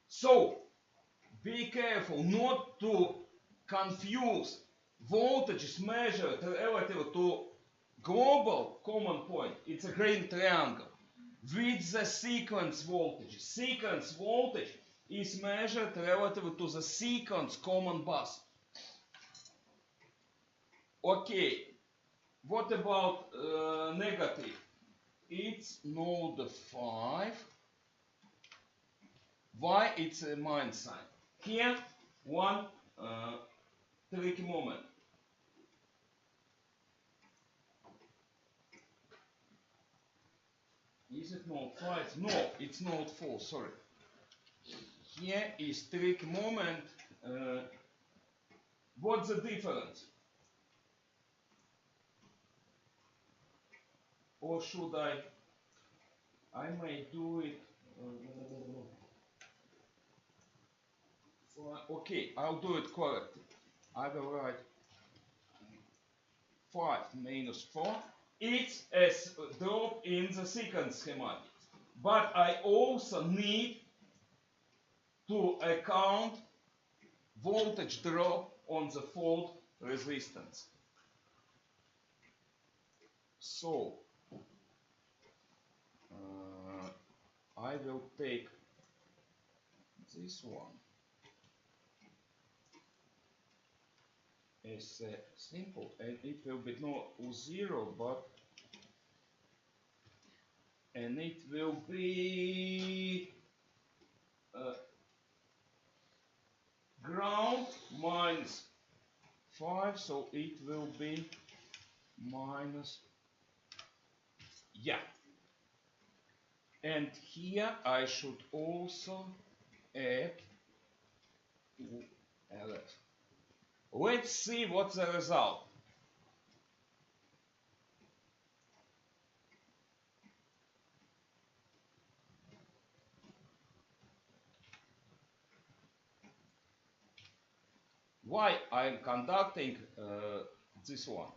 So be careful not to confuse voltages measured relative to global common point. It's a green triangle with the sequence voltage. Sequence voltage is measured relative to the sequence common bus. Okay, what about negative? It's node 5. Why it's a minus sign? Here, one tricky moment. Is it node 5? No, it's node 4, sorry. Here is tricky moment. What's the difference? Or should I may do it. Okay, I'll do it correctly. I will write 5 minus 4. It's a drop in the sequence schematic. But I also need to account voltage drop on the fault resistance. So I will take this one as simple, and it will be not 0, but and it will be ground minus 5, so it will be minus, yeah. And here I should also add LF. Let's see what's the result. Why I'm conducting this one?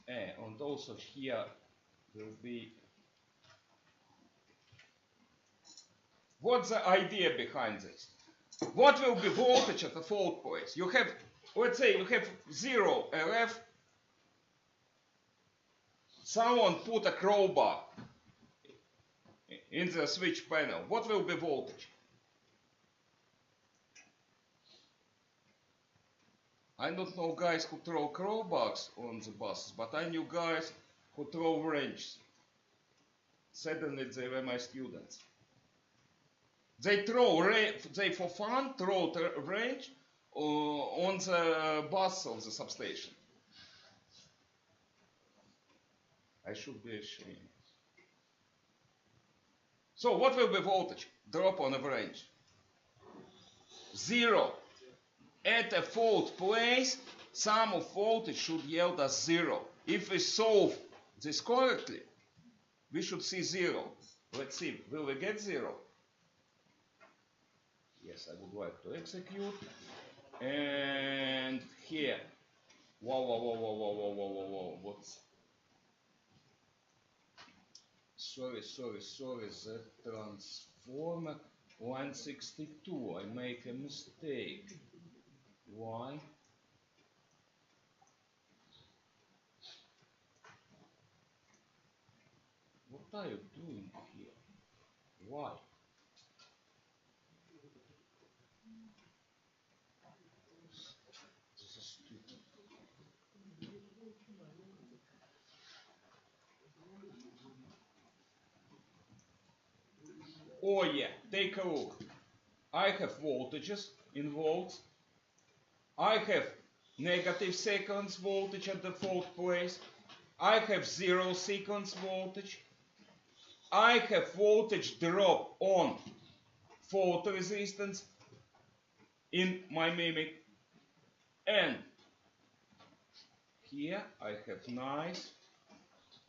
And also here will be. What's the idea behind this? What will be voltage at the fault place? You have, let's say you have 0 RF. Someone put a crowbar in the switch panel. What will be voltage? I don't know guys who throw crowbars on the buses, but I knew guys who throw wrenches. Suddenly they were my students. They for fun throw a wrench on the bus of the substation. I should be ashamed. So what will be voltage? Drop on a wrench. 0. At a fault place, sum of voltage should yield us 0. If we solve this correctly, we should see 0. Let's see, will we get 0? Yes, I would like to execute. And here, whoa, what's? Sorry, the transformer line 62, I make a mistake. Why? What are you doing here? Why? This is stupid. Oh yeah, take a look. I have voltages in volts. I have negative sequence voltage at the fault place. I have 0 sequence voltage. I have voltage drop on fault resistance in my mimic. And here I have nice.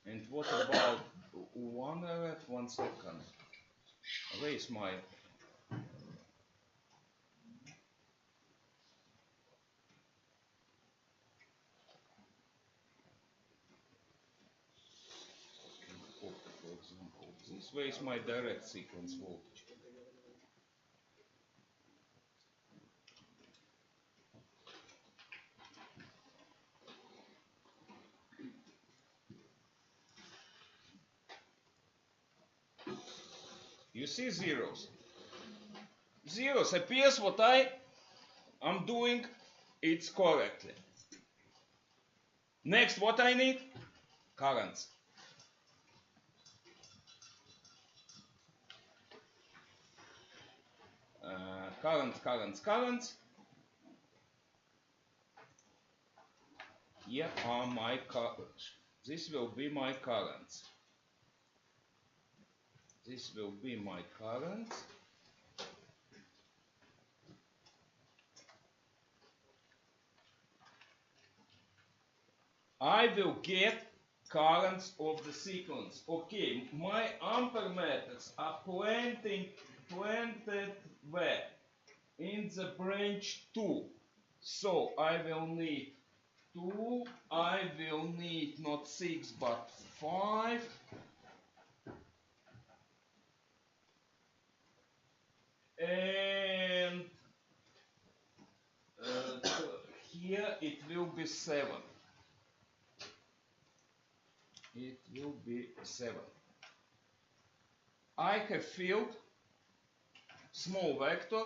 And what about 1 RF? 1 second. Where is my example, this way is my direct sequence voltage. You see zeros. Zeros appears what I'm doing, it's correctly. Next, what I need? Currents. Currents. Here are my currents. This will be my currents. This will be my currents. I will get currents of the sequence. Okay, my ampermeters are planted where? In the branch 2. So I will need 2, I will need not 6 but 5. And here it will be 7. It will be 7. I have filled small vector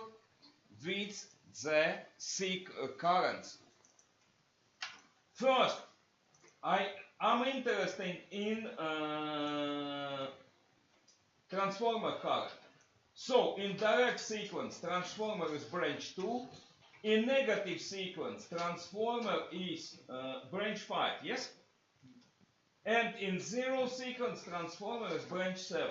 with the currents. First, I'm interested in transformer current. So in direct sequence, transformer is branch 2. In negative sequence, transformer is branch 5, yes? And in zero sequence, transformer is branch 7.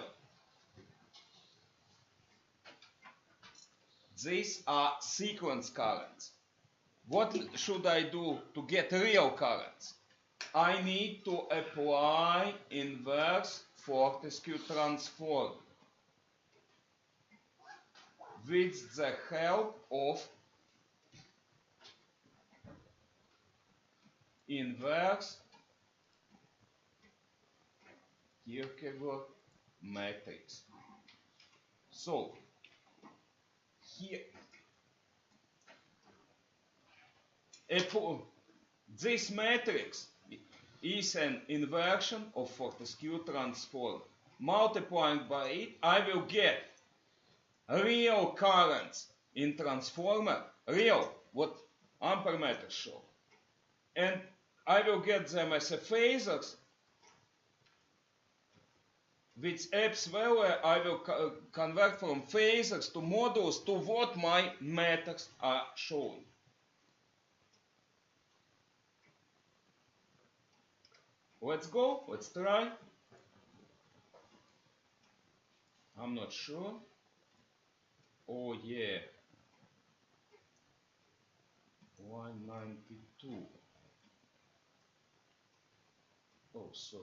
These are sequence currents. What should I do to get real currents? I need to apply inverse Fortescue transform with the help of inverse Kierkegaard matrix. So here this matrix is an inversion of Fortescue transform. Multiplying by it, I will get real currents in transformer, real, what ampermeters show. And I will get them as a phasors. With Epps value, I will convert from phasors to modules to what my meters are showing. Let's go, let's try. I'm not sure. Oh yeah. 192. Oh, sorry.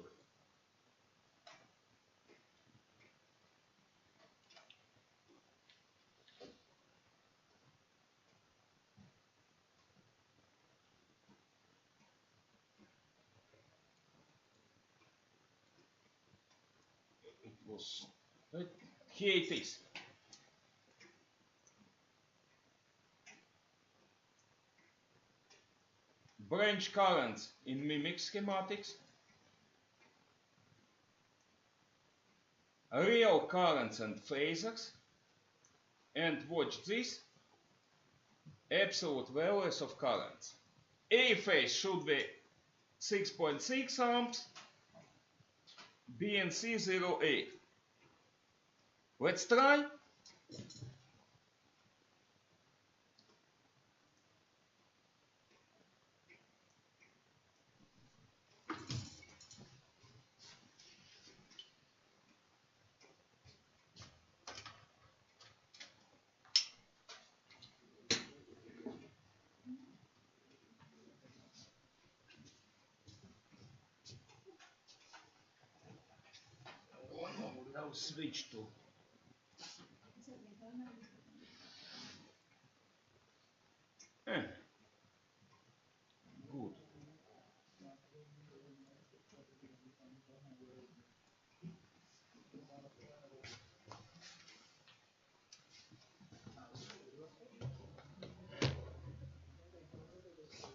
It was, here it is. Branch currents in mimic schematics. Real currents and phasors. And watch this. Absolute values of currents. A phase should be 6.6 amps. B and C 0.8. Let's try. Now switch to good.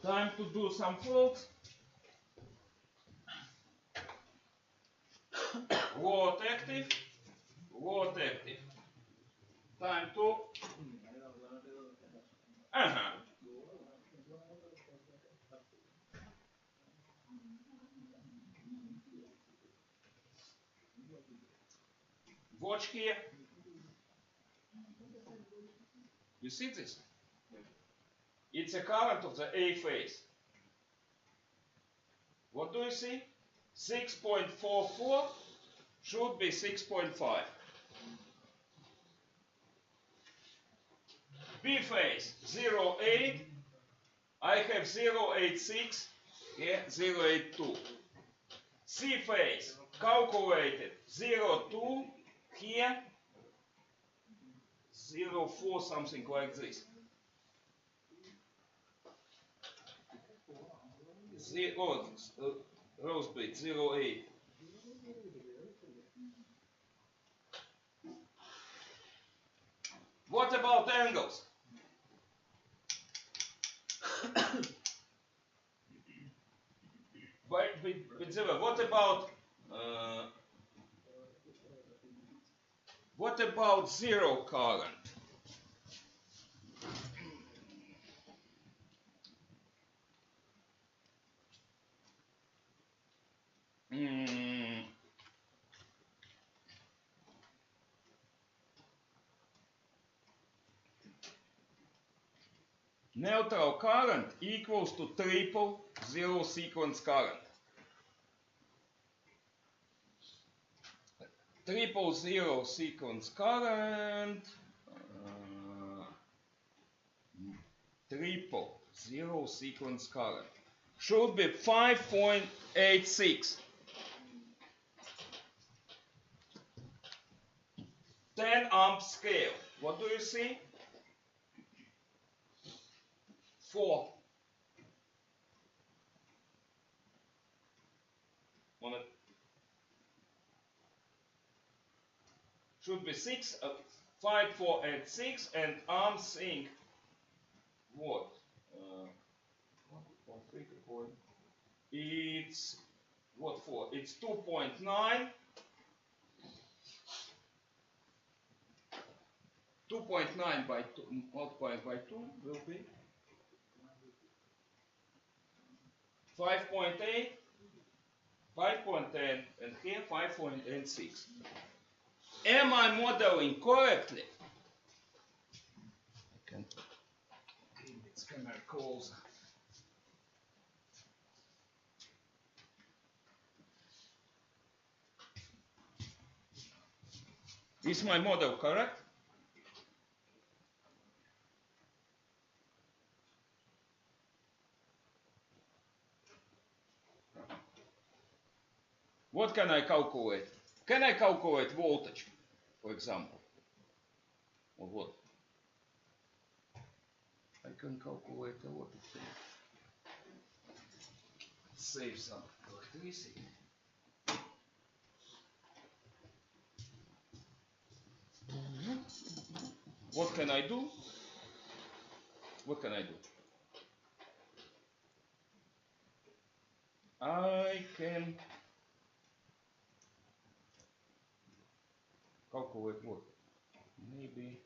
Time to do some faults. Load active. Load active. Time to. Watch here. You see this? It's a current of the A phase. What do you see? 6.44 should be 6.5. B phase 0.8. I have 0.86. Yeah, 0.82. C phase calculated 0.2. Here 0.4, something like this. Row split 0.8. What about angles? What about zero current? Neutral current equals to triple zero sequence current. Triple zero sequence current, triple zero sequence current should be 5.86. 10 amp scale. What do you see? 4. On it. Should be 6, 5, 4, and 6, and I'm saying what? It's what for? It's 2.9. 2.9 by 2 multiplied by 2 will be 5.8, 5.10, and here 5.86. Am I modeling correctly? I can bring this camera closer. Is my model correct? What can I calculate? Can I calculate voltage, for example? Or what? I can calculate a lot of things. Save some electricity. What can I do? What can I do? I can calculate what? Maybe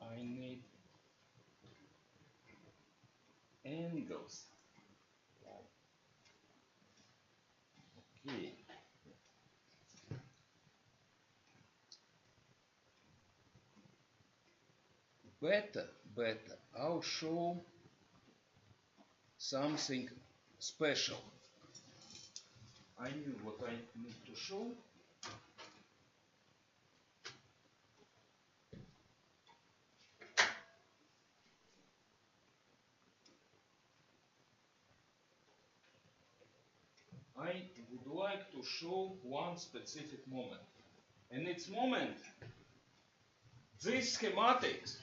I need angles. Okay. Better. I'll show something special. I knew what I need to show. I would like to show one specific moment. And its moment, this schematics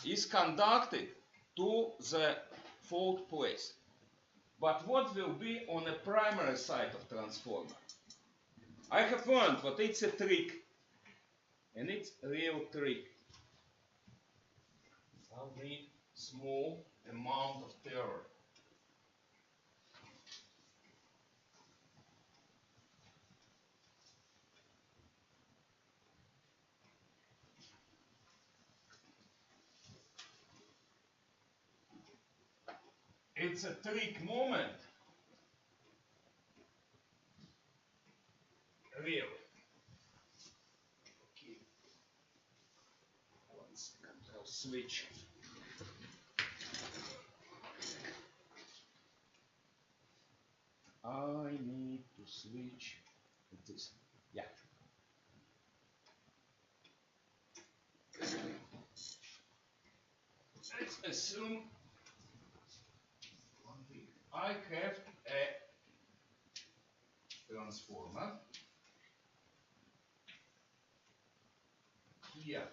is conducted to the fault place. But what will be on the primary side of transformer? I have learned that it's a trick. And it's a real trick. I'll need small amount of terror. It's a trick moment. Really. Okay. 1 second, I'll switch. I need to switch this. Yeah. Let's assume one thing. I have a transformer here.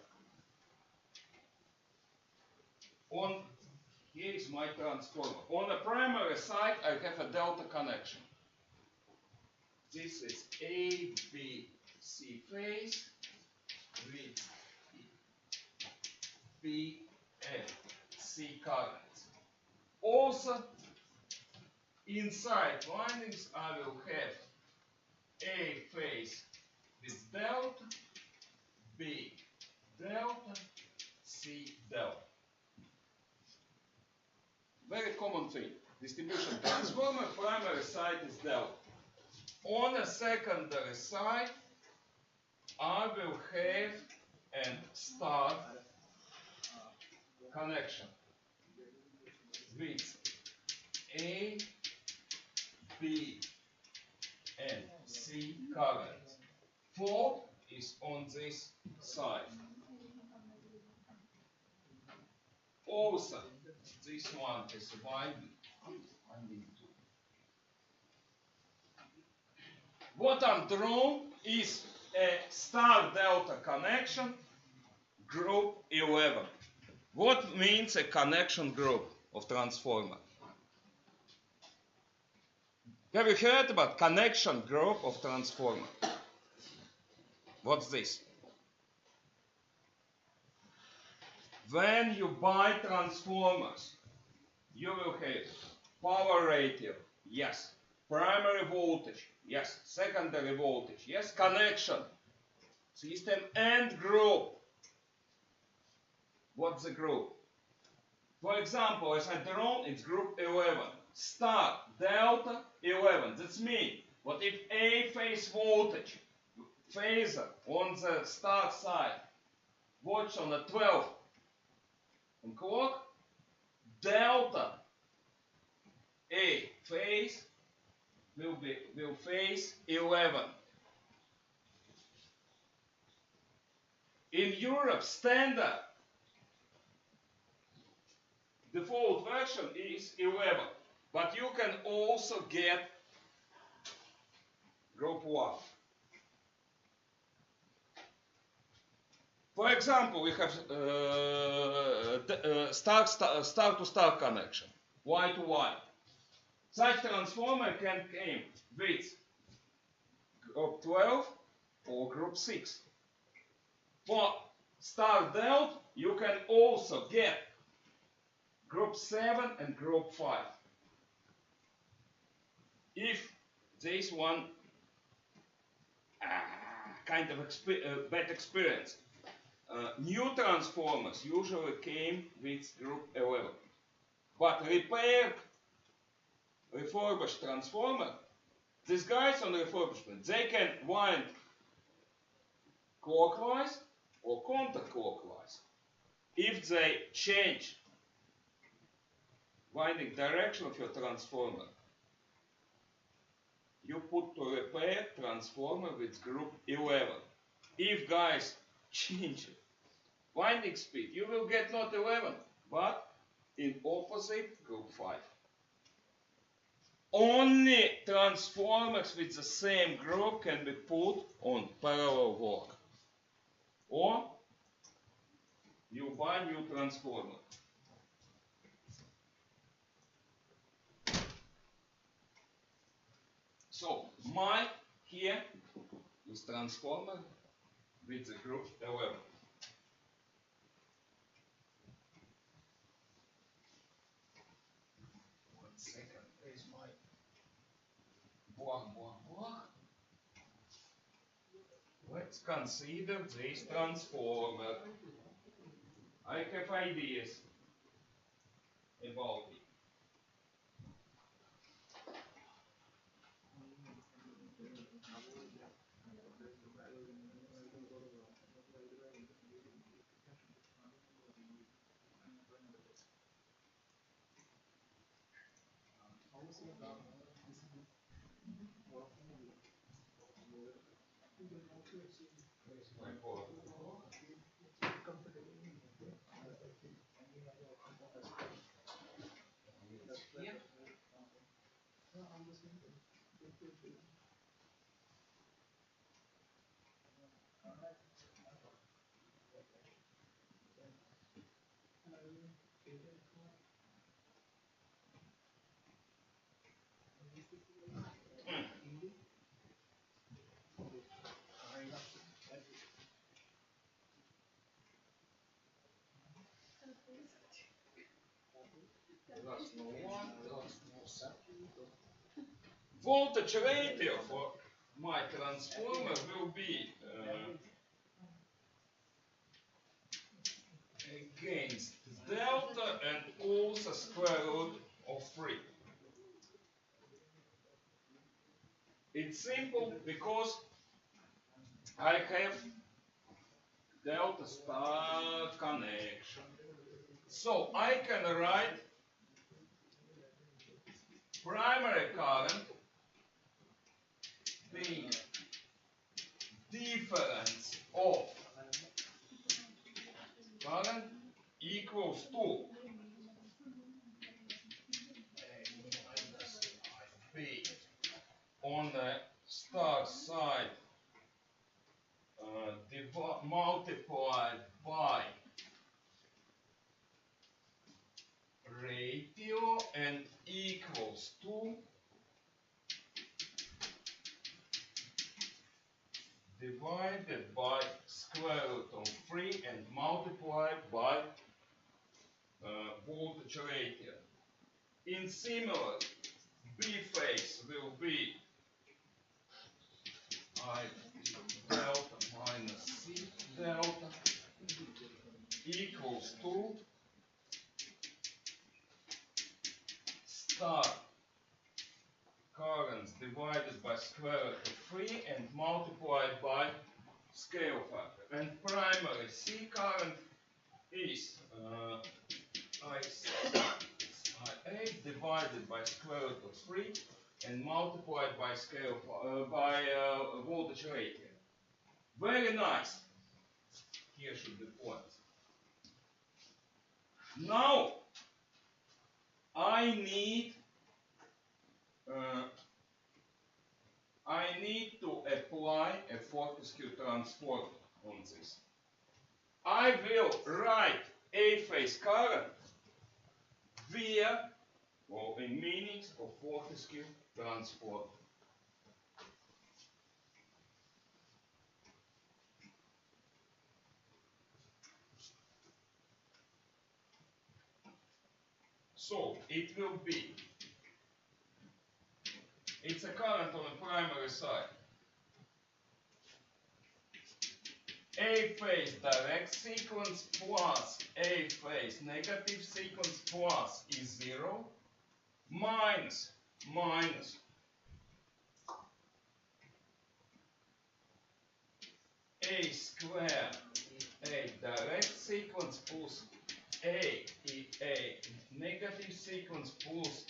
Here is my transformer. On the primary side, I have a delta connection. This is A, B, C phase with B and C currents. Also, inside windings, I will have A phase with delta, B delta, C delta. Very common thing. Distribution transformer, primary side is delta. On the secondary side, I will have a star connection with A, B, and C currents. Fault is on this side. Also, this one is winding. What I'm drawing is a star delta connection, group 11. What means a connection group of transformer? Have you heard about connection group of transformer? What's this? When you buy transformers, you will have power ratio, yes. Primary voltage, yes. Secondary voltage, yes. Connection, system and group. What's the group? For example, as I drawn, it's group 11. Star, delta, 11. That's mean, what if A phase voltage, phasor on the star side, watch on the 12 clock, delta A phase will phase 11. In Europe, standard default version is 11, but you can also get group 1. For example, we have star-to-star connection, Y to Y. Such transformer can come with group 12 or group 6. For star delta, you can also get group 7 and group 5. If this one kind of bad experience. New transformers usually came with group 11. But refurbished transformer, these guys on refurbishment, they can wind clockwise or counterclockwise. If they change winding direction of your transformer, you put to repair transformer with group 11. If guys change winding speed, you will get not 11, but in opposite group 5. Only transformers with the same group can be put on parallel walk. Or you buy new transformer. So my here is transformer with the group 11. consider this transformer. I have ideas about it. My board. Here. That's no one, that's no second. Voltage ratio for my transformer will be against delta and also square root of 3. It's simple because I have delta star connection. So I can write primary current being difference of current equals to B on the star side multiplied by ratio and equals to divided by square root of 3 and multiplied by voltage ratio. In similar, B phase will be I delta minus C delta equals to star currents divided by square root of 3 and multiplied by scale factor. And primary C current is IA divided by square root of 3 and multiplied by scale voltage ratio. Very nice. Here should be points. Now I need to apply a Fortescue transformer on this. I will write A phase current via or in meanings of Fortescue transformer. So it will be, it's a current on the primary side. A phase direct sequence plus A phase negative sequence plus is 0 minus A square A direct sequence plus A negative sequence plus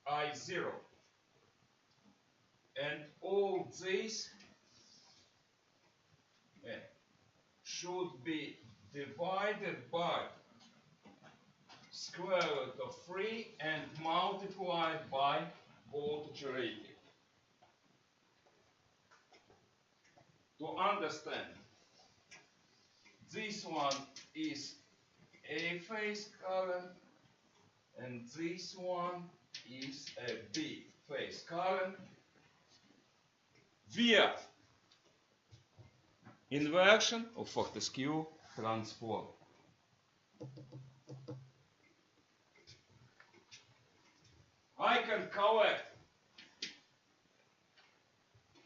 I0, and all this should be divided by square root of 3 and multiplied by voltage rating. To understand, this one is A phase current and this one is a B phase current via inversion of Fortescue transform. I can collect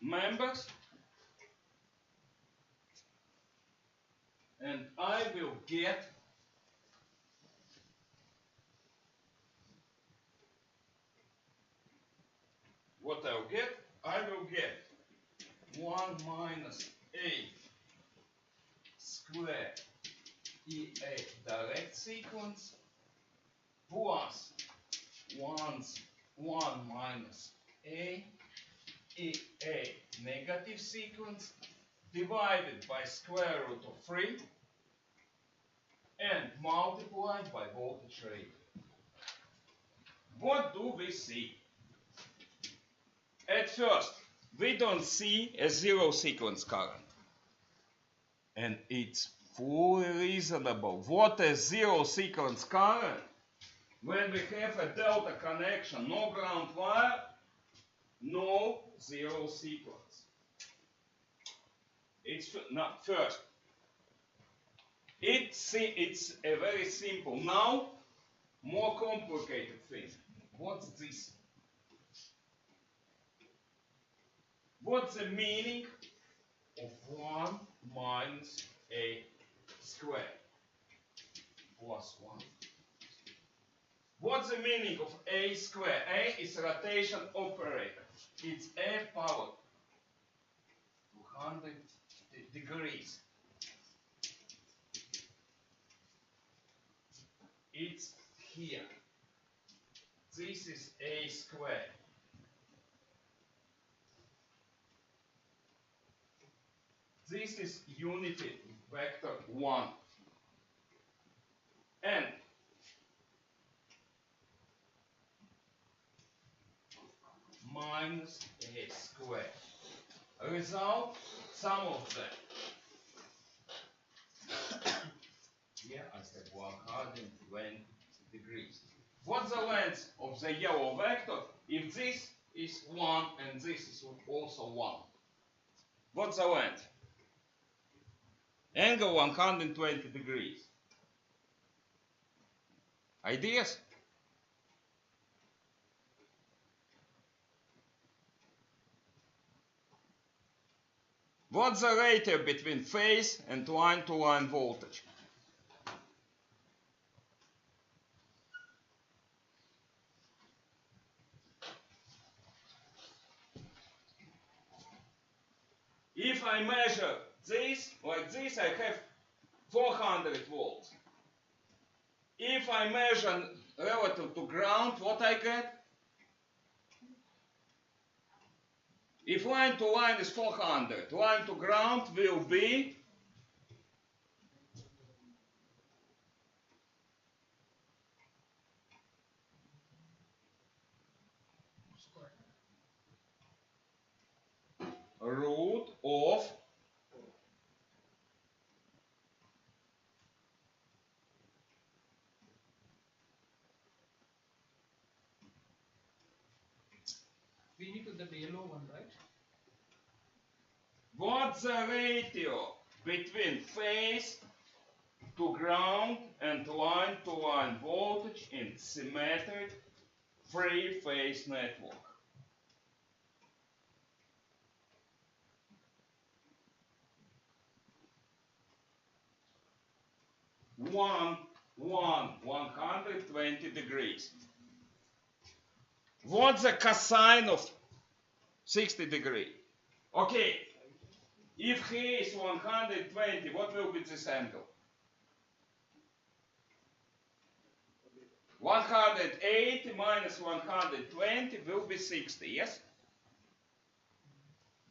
members And I will get what I'll get? I will get 1 minus a squared EA direct sequence plus 1 minus a EA negative sequence divided by square root of 3 and multiplied by voltage rate. What do we see? At first, we don't see a zero sequence current. And it's fully reasonable. What a zero sequence current? When we have a delta connection, no ground wire, no zero sequence. It's not first. It's a very simple. Now, more complicated thing. What's this? What's the meaning of 1 minus a squared plus 1? What's the meaning of a squared? A is a rotation operator. It's a power 200 degrees. It's here. This is a squared. This is unity vector 1. And minus a squared. Result, sum of that. Here I said 120 degrees. What's the length of the yellow vector if this is 1 and this is also 1? What's the length? Angle 120 degrees. Ideas? What's the ratio between phase and line-to-line voltage? If I measure this, like this, I have 400 volts. If I measure relative to ground, what I get? If line to line is 400, line to ground will be root of we need to get the yellow one, right? what's the ratio between phase to ground and line to line voltage in symmetric three-phase network? 120 degrees. What's the cosine of 60 degrees? Okay, if he is 120, what will be this angle? 180 minus 120 will be 60, yes?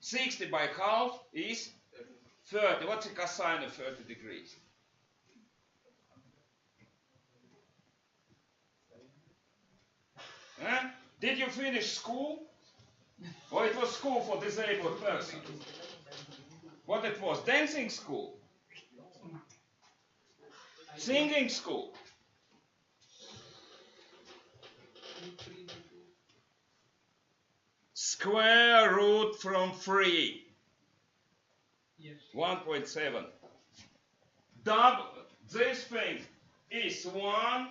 60 by half is 30. What's the cosine of 30 degrees? Huh? Did you finish school? Or it was school for disabled persons? What it was? Dancing school? Singing school? Square root from 3. Yes. 1.7. Double. This thing is 1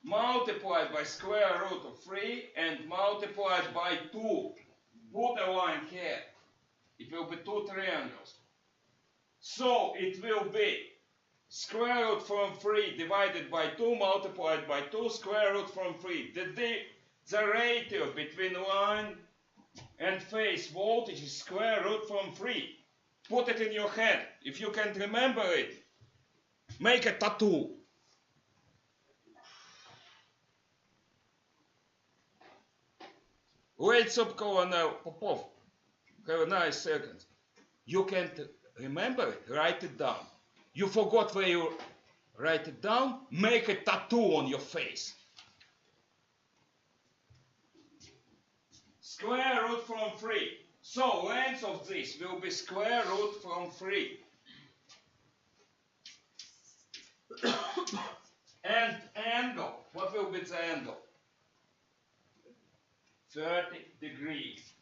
multiplied by square root of 3 and multiplied by 2. Put a line here. It will be 2 triangles. So it will be square root from 3 divided by 2 multiplied by 2 square root from 3. The ratio between line and phase voltage is square root from 3. Put it in your head. If you can't remember it, make a tattoo. Late subcolonel Popov, have a nice second. You can't remember it, write it down. You forgot where you write it down, make a tattoo on your face. Square root from 3. So length of this will be square root from 3. And angle, what will be the angle? 30 degrees.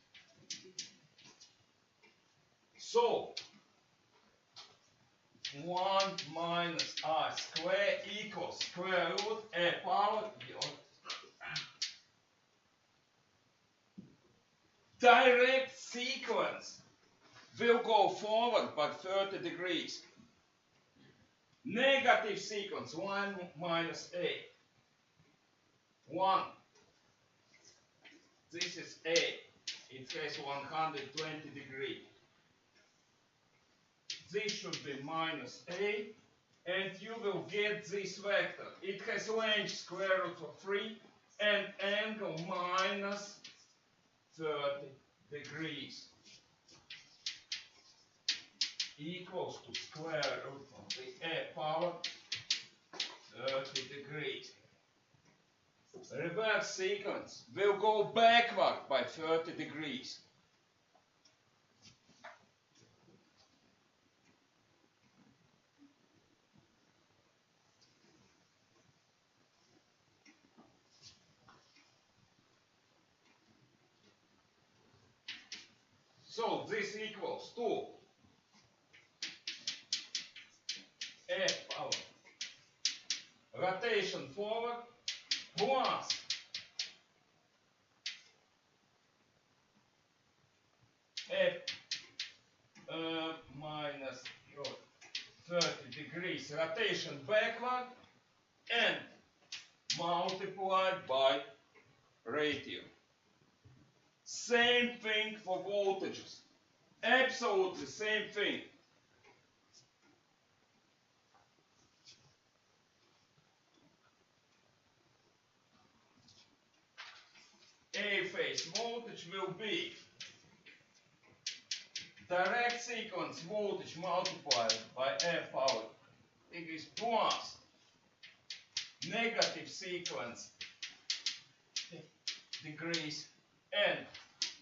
So 1 minus r square equals square root a power. Direct sequence will go forward by 30 degrees. Negative sequence 1 minus a. 1. This is a. It has 120 degrees. This should be minus a, and you will get this vector. It has length square root of 3 and angle minus 30 degrees equals to square root of the a power 30 degrees. Reverse sequence will go backward by 30 degrees. So this equals to a power rotation forward plus a minus 30 degrees rotation backward and multiplied by ratio. Same thing for voltages. Absolutely same thing. A phase voltage will be direct sequence voltage multiplied by a power degrees plus negative sequence degrees and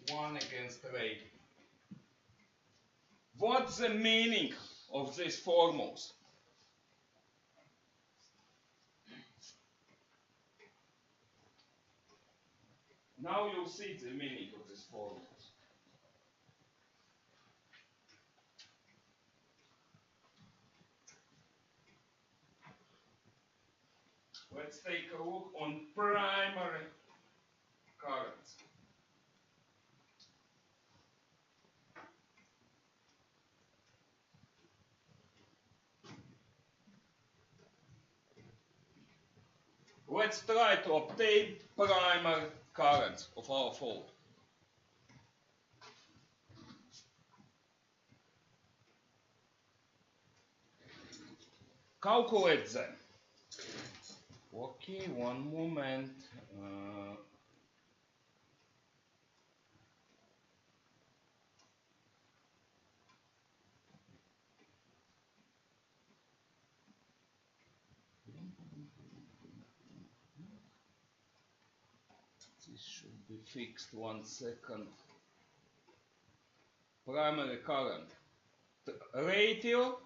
1 against rate. What's the meaning of these formulas? Now you'll see the meaning of these formulas. Let's take a look on primary currents. Let's try to obtain primary currents of our fault. Calculate them. Okay, one moment. This should be fixed 1 second. Primary current. The ratio,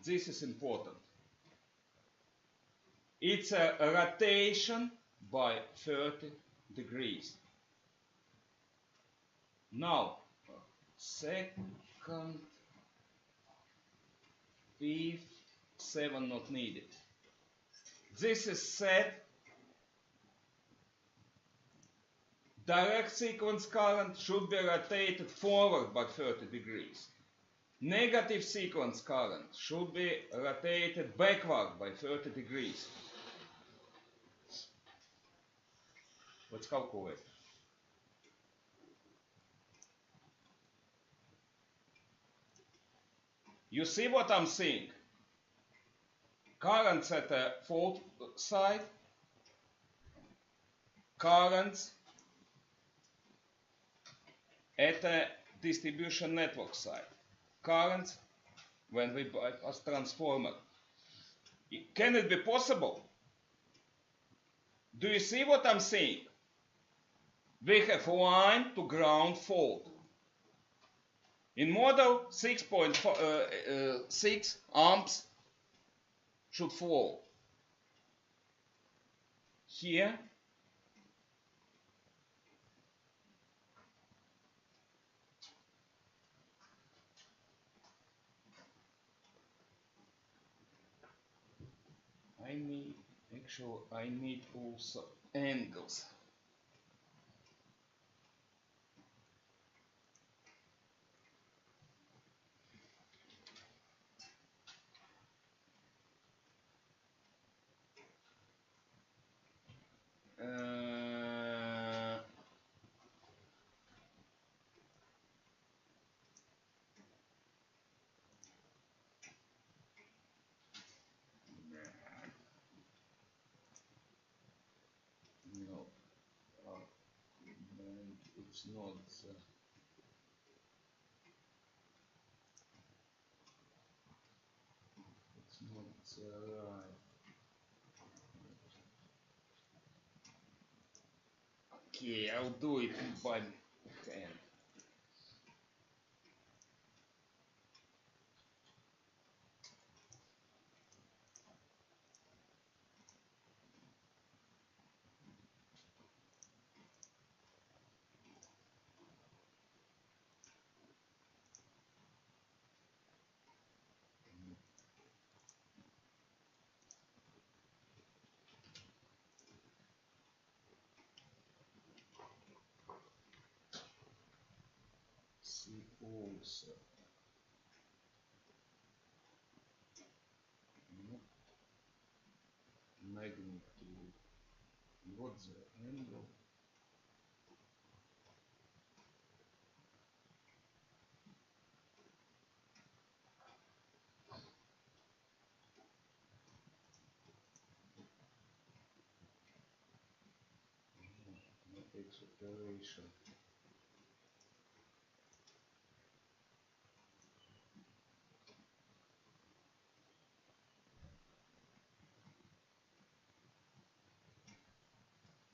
this is important. It's a rotation by 30 degrees. Now, second, fifth, 7 not needed. This is set. Direct sequence current should be rotated forward by 30 degrees. Negative sequence current should be rotated backward by 30 degrees. Let's calculate. You see what I'm saying? Currents at the fault side, currents at the distribution network side, currents when we bypass transformer. Can it be possible? Do you see what I'm saying? We have line to ground fault. In model 6.6 amps should flow. Here I need also angles. No, it's not. It's not right. Okay, I'll do it by hand. See also. Magnitude. What's the angle? Matrix operation.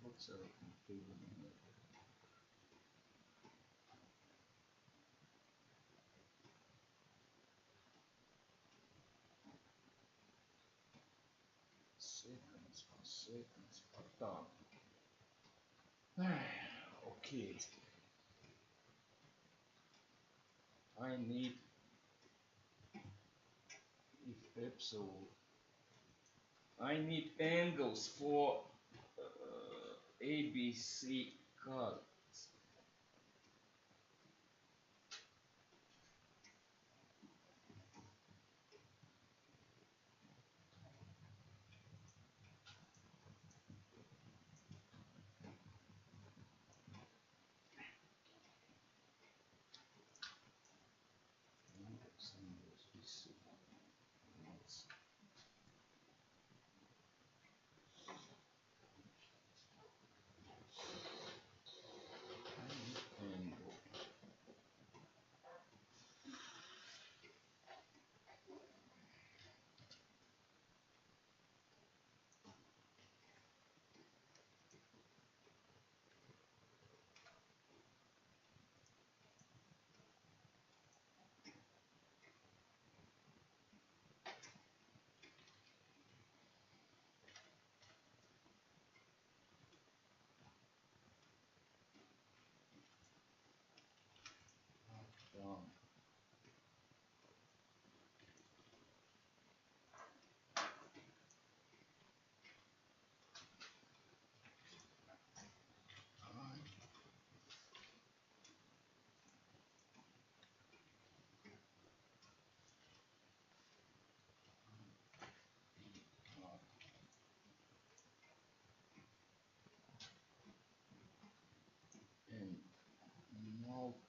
What's our configuration? Seconds per time. Okay. I need, if absolute, I need angles for ABC cards. Angles BC.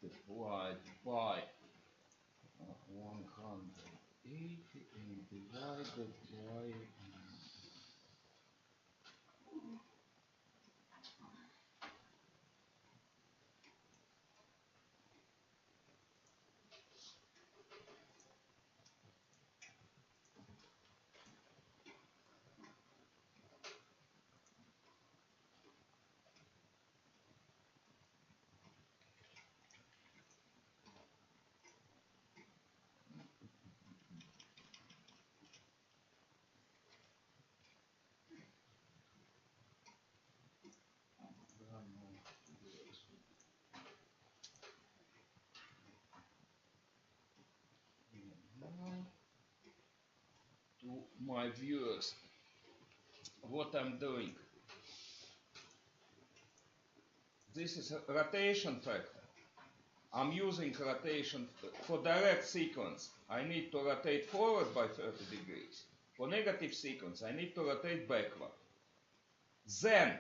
multiplied by 180 and divided by to my viewers what I'm doing. This is a rotation factor. I'm using rotation for direct sequence. I need to rotate forward by 30 degrees. For negative sequence, I need to rotate backward. Then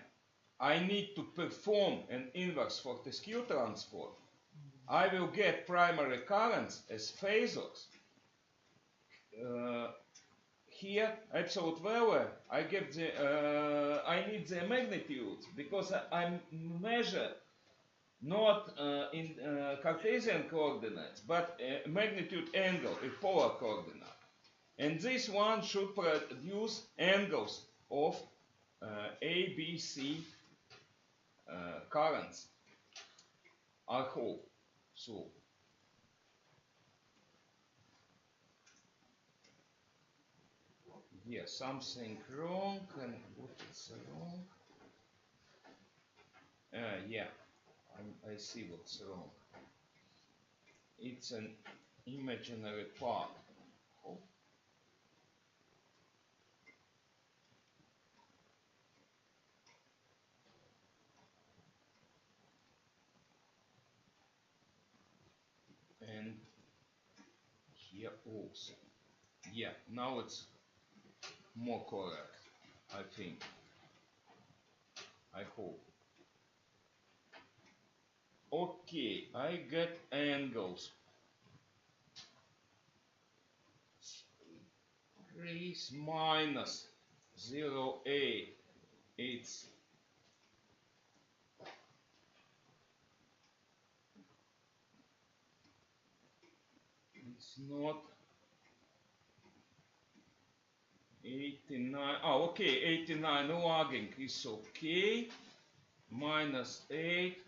I need to perform an inverse Fortescue transform. I will get primary currents as phasors. Here, absolute value, I get the I need the magnitudes because I measure not in Cartesian coordinates, but magnitude angle in polar coordinate. And this one should produce angles of A, B, C currents. I hope so. Yeah, something wrong, and what is wrong? Yeah, I see what's wrong. It's an imaginary part. Oh. And here also. Yeah, now it's more correct, I think. I hope. Okay, I get angles. Raise minus 0.8. It's not 89. Oh, okay, 89 lagging is okay. Minus 8.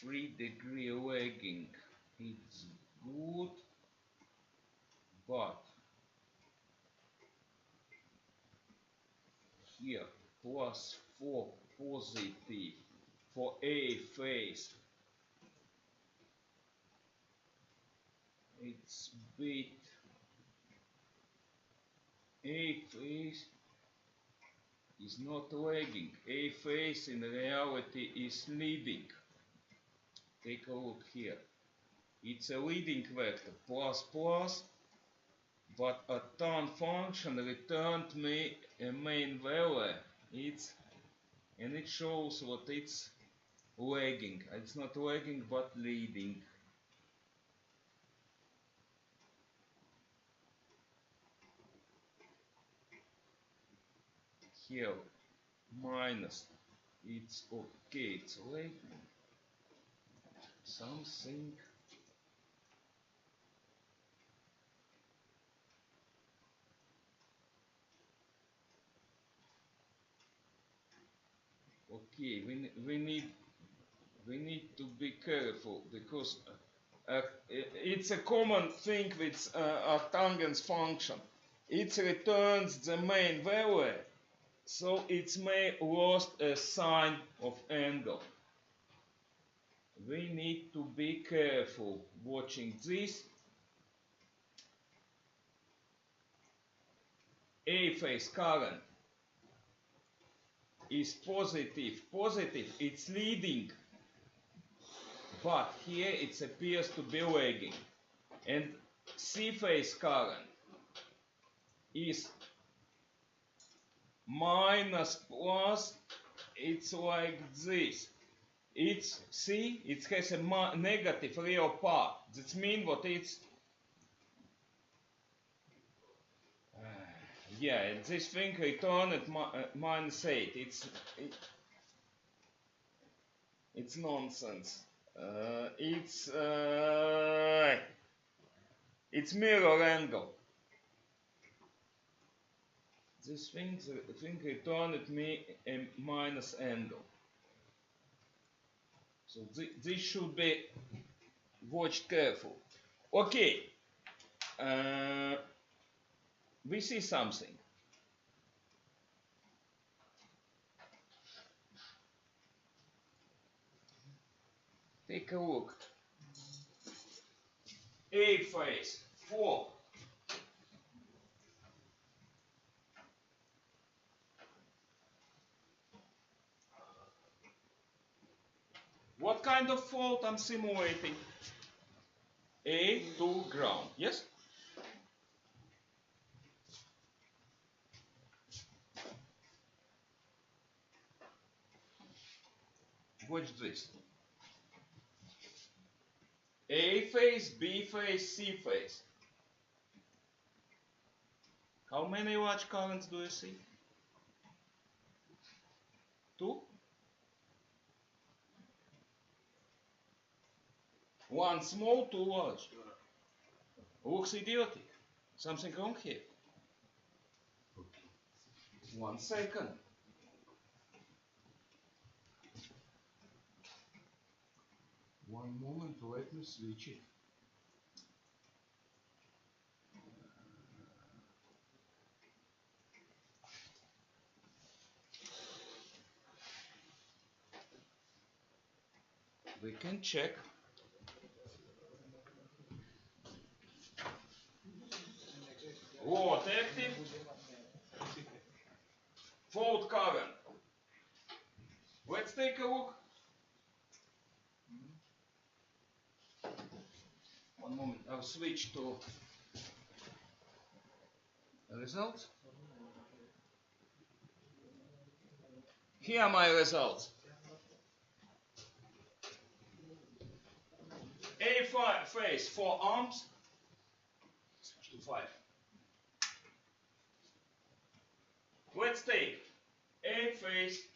3-degree lagging. It's good, but here plus 4 positive for A phase. It's bit A phase is not lagging. A phase in reality is leading. Take a look here. It's a leading vector plus plus, but a turn function returned me a main value. And it shows what it's lagging. It's not lagging but leading. Here minus, it's okay, it's lagging. Something. Okay, we need to be careful because it's a common thing with arctangent function. It returns the main value, so it may lost a sign of angle. We need to be careful watching this. A phase current is positive, it's leading, but here it appears to be lagging. And C phase current is minus plus, it's like this. It's, see, it has a negative real part. That means what it's, yeah, this thing return at minus 8. It's nonsense. It's mirror angle. This thing return at me a minus angle. So this should be watched careful. Okay. We see something. Take a look. A phase 4. What kind of fault I'm simulating? A to ground, yes? Watch this. A phase, B phase, C phase. How many large currents do you see? 2? One small, 2 large. Looks idiotic. Something wrong here. 1 second. One moment, let me switch it. We can check. Load active. Fault current. Let's take a look. One moment, I'll switch to results. Here are my results. A phase 4 amps. Switch to 5. Let's take A phase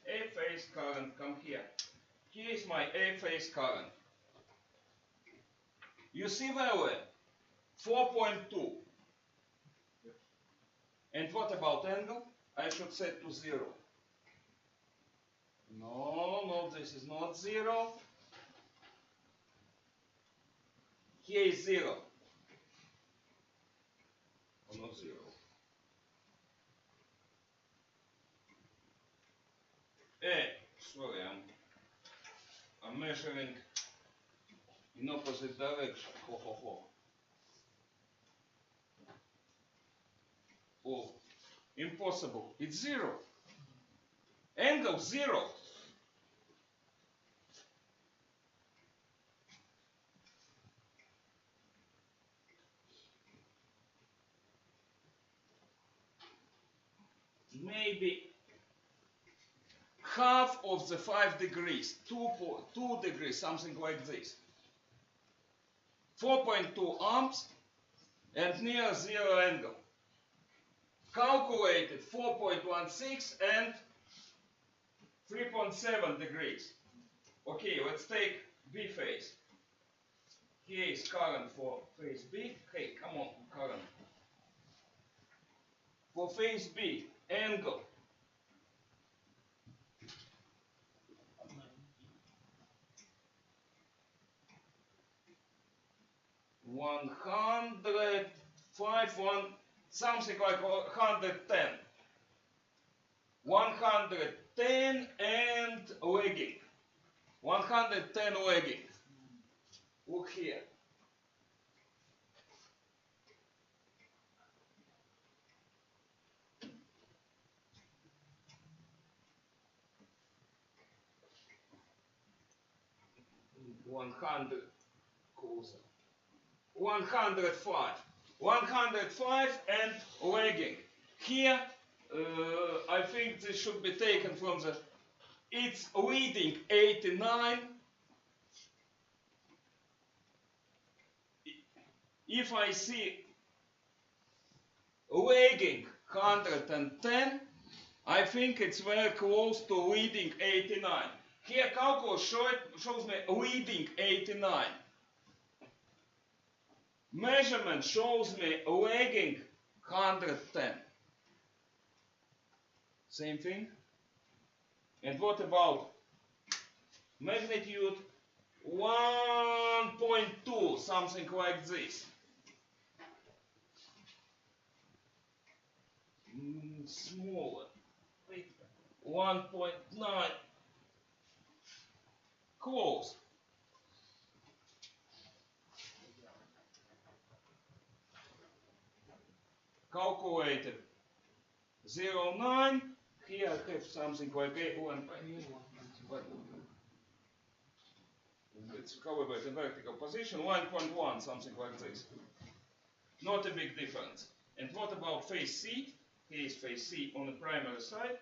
current. Come here. Here is my A phase current. You see value 4.2. And what about angle? I should set to 0. No, this is not 0. Here is 0. Oh, not 0. Sorry, I'm measuring in opposite direction. Oh, impossible. It's 0. Angle 0. Maybe half of the 5 degrees, 2 degrees, something like this. 4.2 amps and near 0 angle. Calculated 4.16 and 3.7 degrees. Okay, let's take B phase. Here is current for phase B. Hey, come on, current. For phase B, angle 105, something like 110. 110 and lagging. 110 lagging. Look here. Closer. 105. 105 and lagging. Here I think this should be taken from the, it's leading 89. If I see lagging 110, I think it's very close to leading 89. Here calculus shows me leading 89. Measurement shows me lagging 110. Same thing. And what about magnitude? 1.2, something like this. Smaller. 1.9. Close. Calculated 0.9. Here I have something like 1. It's calibrated vertical position 1.1, something like this. Not a big difference. And what about phase C? Here is phase C on the primary side.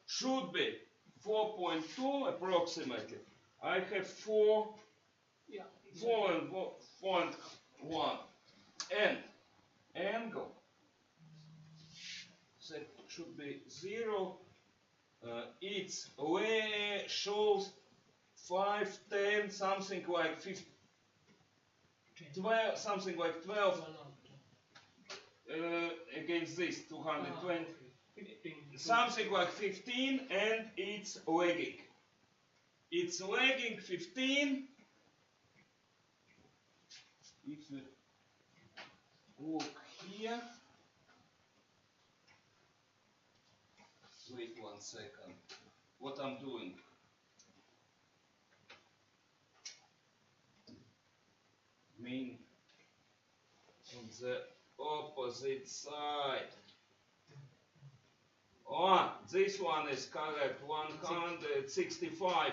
Should be 4.2 approximately. I have 4 and 4.1. And angle that should be 0. Its way shows 5, 10, something like 15, 12, something like 12 against this 220. Something like 15, and it's lagging. It's lagging 15. If we look here, wait 1 second. What I'm doing? Mean on the opposite side. Oh, this one is correct. 165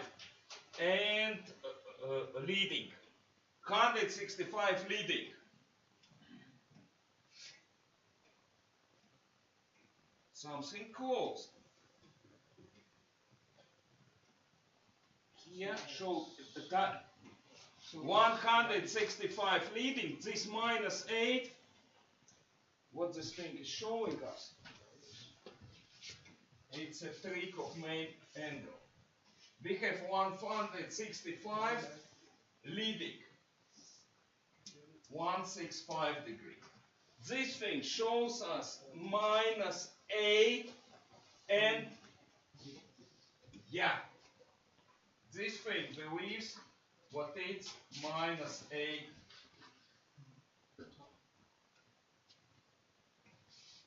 and leading. 165 leading. Something close. Here show 165 leading. This -8. What this thing is showing us? It's a trick of main angle. We have 165 leading. 165 degree. This thing shows us -8 and yeah. This thing believes what it's -8.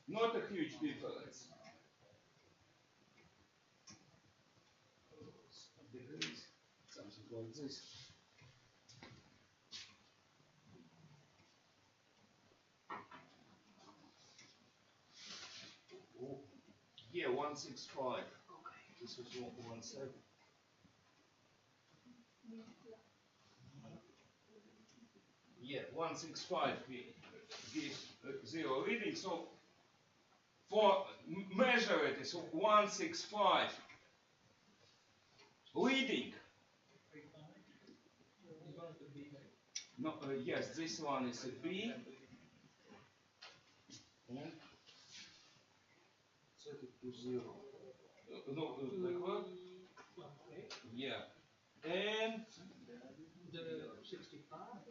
Not a huge difference. Degrees, something like this. Oh, yeah, 165. Okay. This was 117. Yeah, 165 gives 0 reading. So for measure it is 165 reading. No, yes, this one is a B. And set it to 0. No, like what? Yeah. And the 65.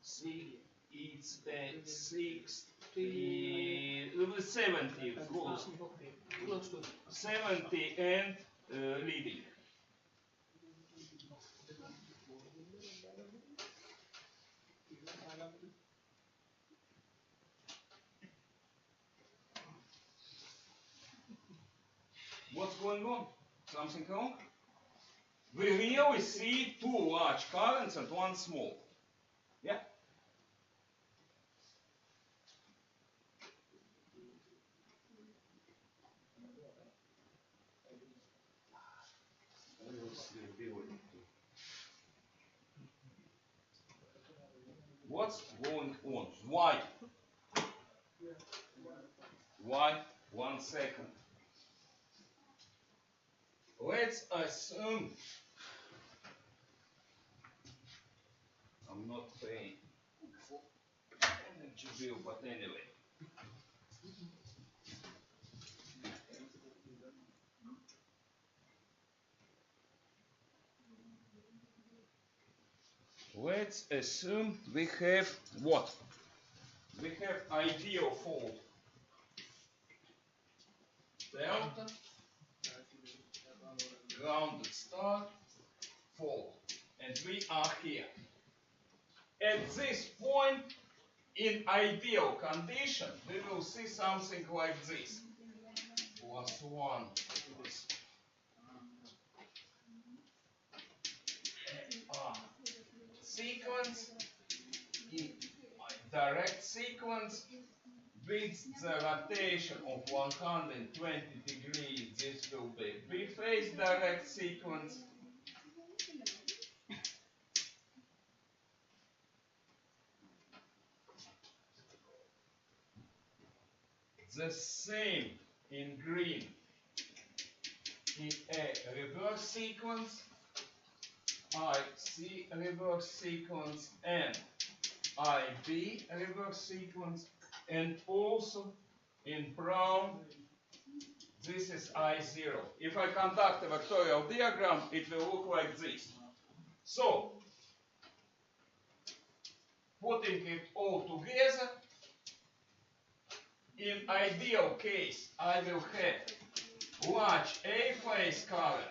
See, it's the 60, 70, close. Okay, close to 70 and leading. What's going on? Something wrong? We really see 2 large currents and 1 small. Yeah? What's going on? Why? Why? 1 second. Let's assume I'm not paying for energy bill, but anyway. Let's assume we have what? We have ideal fold. Delta, grounded start, fold. And we are here. At this point, in ideal condition, we will see something like this. +1 plus sequence, in direct sequence with the rotation of 120 degrees. This will be B-phase direct sequence. The same in green in a reverse sequence, IC reverse sequence, and IB reverse sequence, and also in brown, this is I0. If I conduct a vectorial diagram, it will look like this. So, putting it all together, in ideal case, I will have large A phase current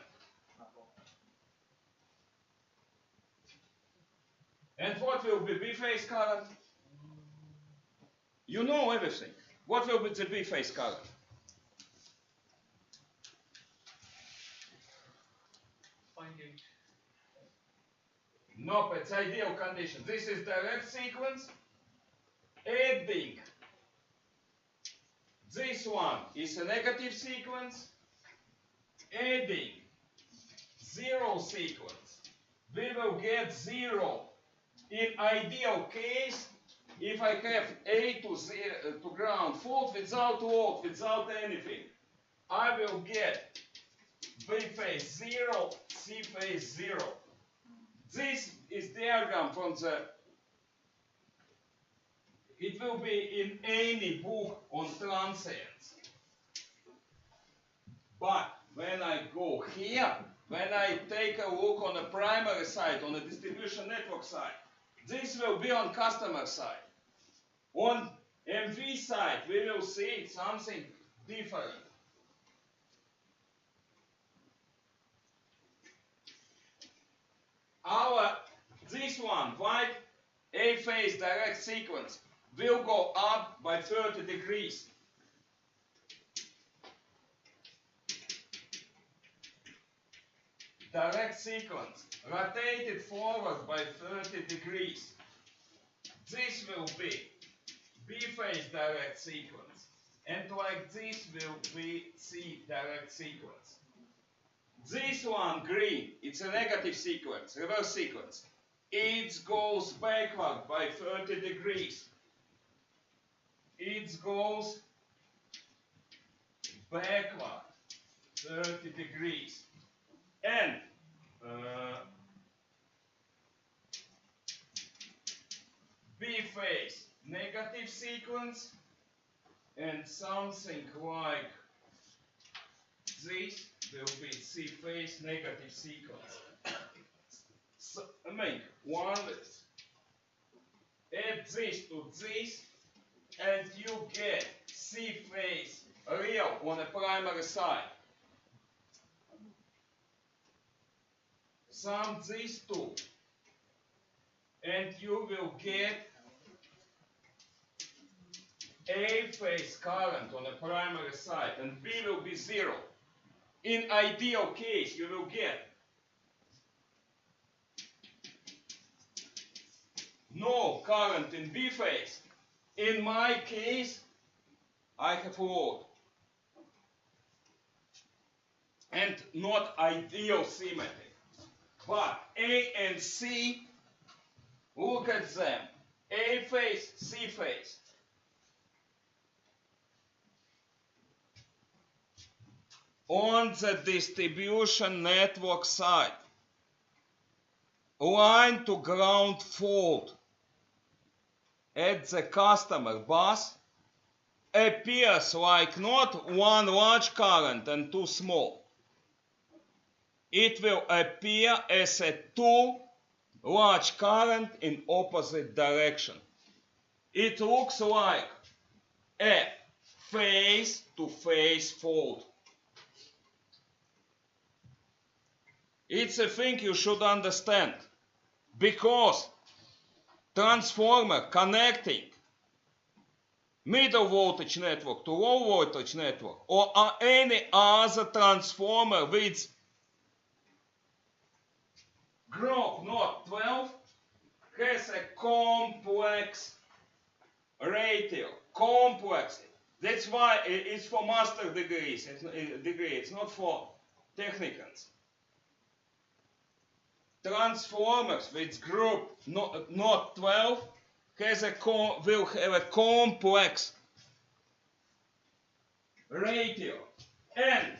and what will be B phase current? You know everything. What will be the B phase current? Nope, it's ideal condition. This is direct sequence. Adding this one is a negative sequence. Adding zero sequence. We will get 0. In ideal case, if I have A to ground fault without load, without anything, I will get B phase 0, C phase 0. This is diagram from the, it will be in any book on transients. But when I go here, when I take a look on the primary side, on the distribution network side, this will be on customer side. On MV side, we will see something different. This one, white A phase direct sequence, will go up by 30 degrees. Direct sequence, rotated forward by 30 degrees. This will be B phase direct sequence. And like this will be C direct sequence. This one, green, it's a negative sequence, reverse sequence. It goes backward by 30 degrees. It goes backward 30 degrees. And B phase negative sequence and something like this will be C phase negative sequence. So make one list. Add this to this and you get C phase real on the primary side. Sum these two and you will get A phase current on the primary side and B will be 0. In ideal case you will get no current in B phase. In my case I have load and not ideal symmetry. But A and C, look at them. A phase, C phase. on the distribution network side, line to ground fault at the customer bus appears like not one large current and two small. It will appear as a two large current in opposite direction. It looks like a phase-to-phase fault. It's a thing you should understand, because transformer connecting middle voltage network to low voltage network or any other transformer with group node 12 has a complex ratio. Complex. That's why it's for master degrees. It's not for technicals. Transformers with group node 12 will have a complex ratio, and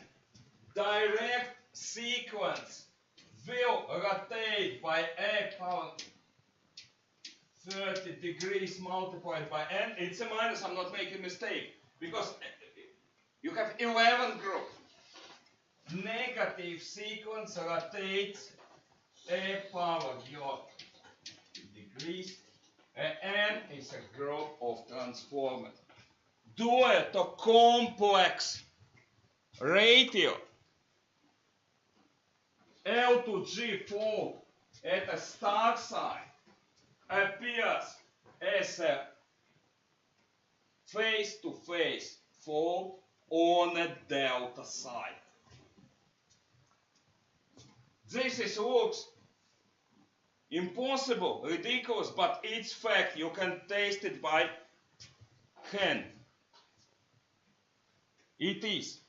direct sequence will rotate by a power 30 degrees multiplied by n. It's a minus, I'm not making a mistake, because you have 11 groups. Negative sequence rotates a power 30 degrees. N is a group of transformers. Due to complex ratio, L to G fault at a start side appears as a phase-to-phase fault on a delta side. This looks impossible, ridiculous, but it's fact. You can taste it by hand. It is.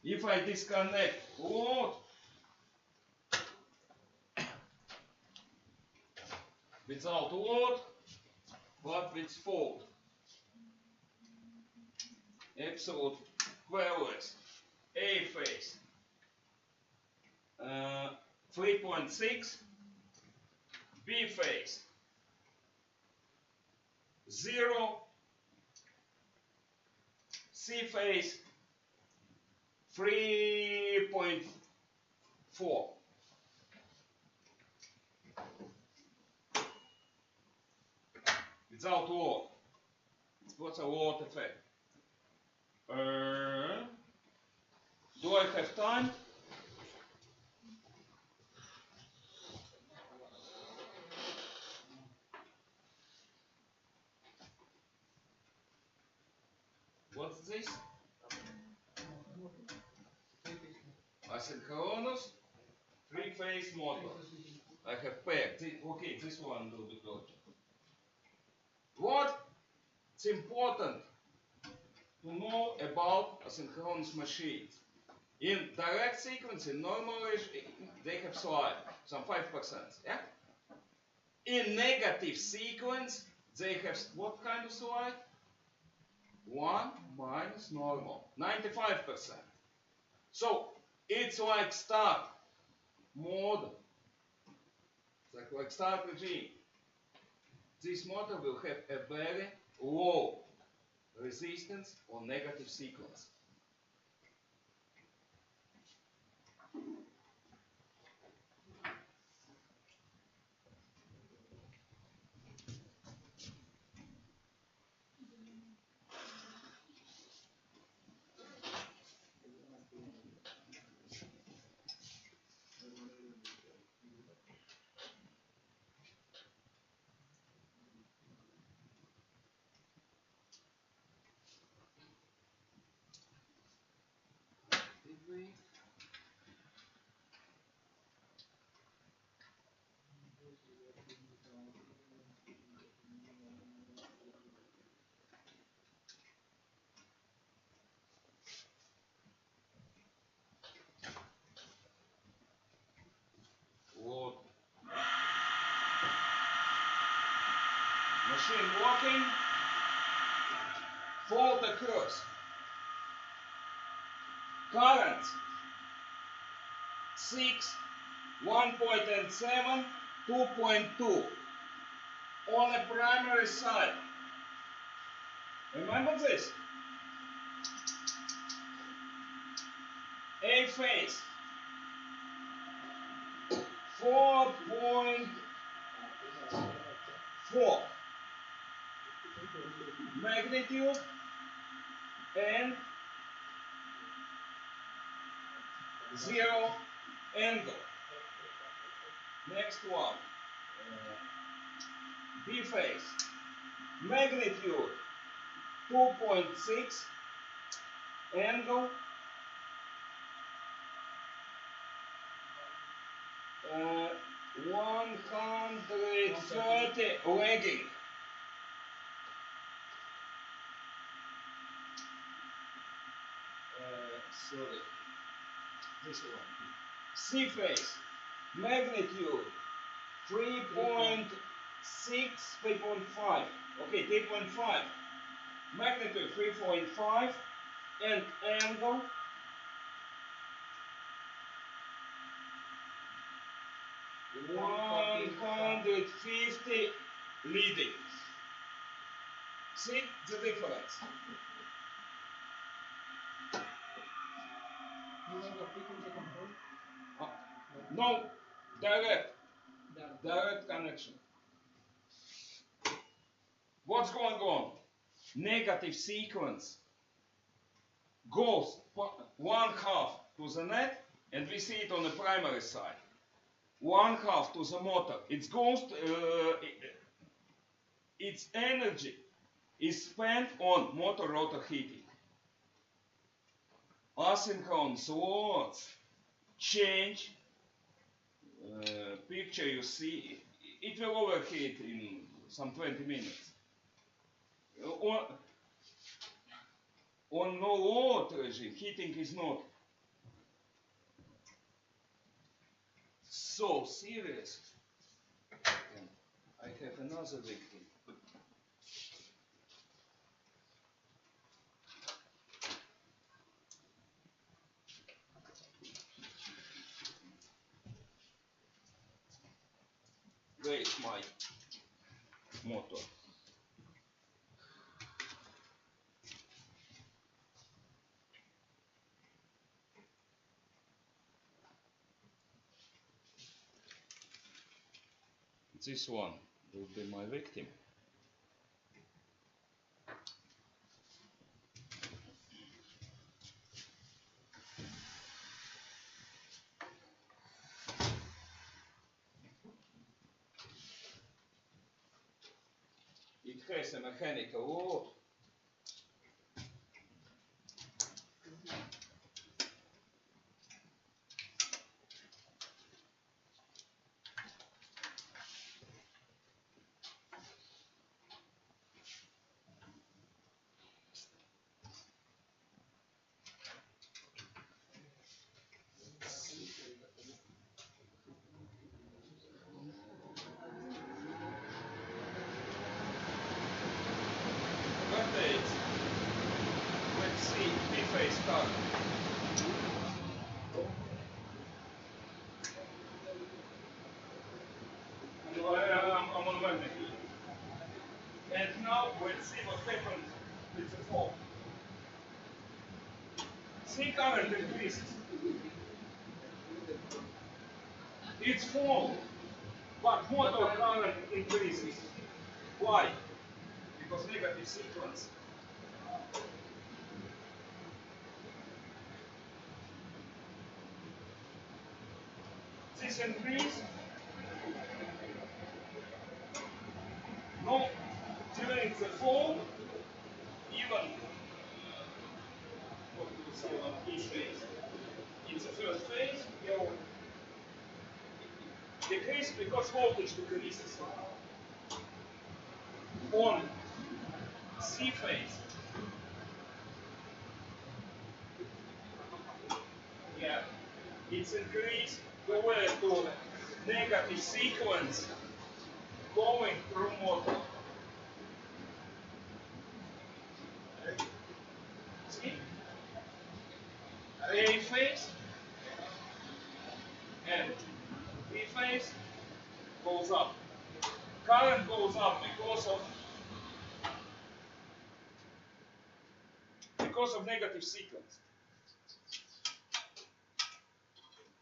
If I disconnect load without load, but with fault, absolute values. A phase 3.6, B phase 0, C phase 3.4. Without load. What's a load effect? Do I have time? What's this? Asynchronous three-phase motor. I have paired. Okay, this one will be good. What's important to know about asynchronous machines? In direct sequencing, normally they have slide, some 5%. Yeah? In negative sequence, they have what kind of slide? 1 minus normal, 95%. So it's like start mode, like start regime. This motor will have a very low resistance on negative sequence. Load. Machine working. Fault occurs. currents 6, 1.7, 2.2 on the primary side. Remember this? A phase 4.4 magnitude and 0 angle. Next one, B phase, magnitude 2.6, angle 130 lagging. Sorry, this one. C phase, magnitude 3.6, 3.5. Okay, 3.5. Magnitude 3.5 and angle 150 leading. See the difference? You have the frequency control? No, direct connection. What's going on? Negative sequence goes 1/2 to the net, and we see it on the primary side. 1/2 to the motor. It goes its energy is spent on motor rotor heating. Asynchronous loads change. Picture you see, it will overheat in some 20 minutes. On no load regime, heating is not so serious. And I have another victim. Where is my motor? This one will be my victim. It has a mechanical load. Let's see, B-phase current. I'm on magnitude. And now let's see what happens with the fall. See, current increases. It's fall, but motor current increases. Why? Because negative sequence. This increase, no, during the fall, even what we will say on each phase. In the first phase, will decrease because voltage decreases. On C phase, yeah, it's increased going to negative sequence going through motor. See? A phase goes up. Current goes up because of negative sequence.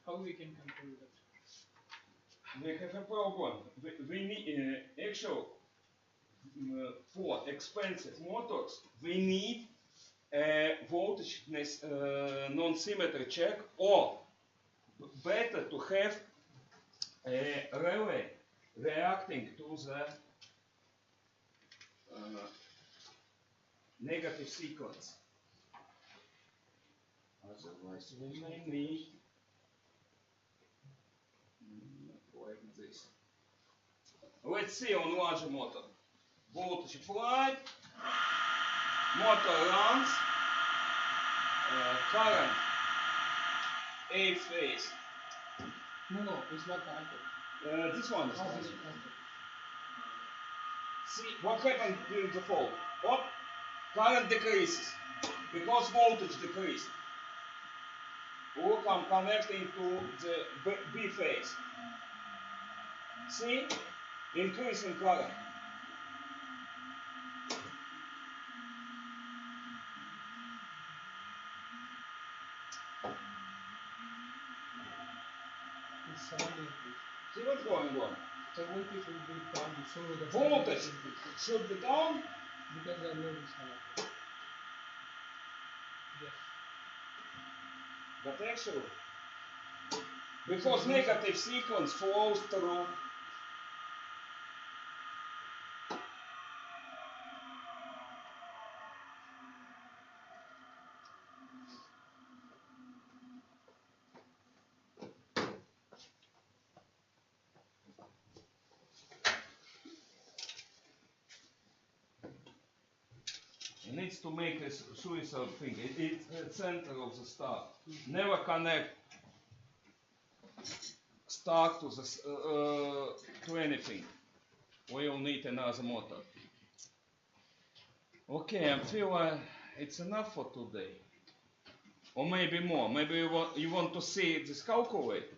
How we can control that? We have a problem. We need actually for expensive motors we need a voltage non-symmetry check, or better to have a relay reacting to the negative sequence. Otherwise we may need like this. Let's see on larger motor. Voltage applied, motor runs, current 8 phase. No, it's not connected. This one is Oh, connected. this is connected. See what happened during the fall. What? Current decreases because voltage decreased. Look, I'm connecting to the B phase. See? Increasing current. It's 70 increase. See what's going on? The voltage will be down, so the Voltage increase. should be down. Because the load is connected. Yes. But actually, because negative sequence flows through it needs to make a suicide thing. It's the center of the star. Never connect star to the to anything. We'll need another motor. Okay, I feel it's enough for today. Or maybe more. Maybe you want to see this calculator.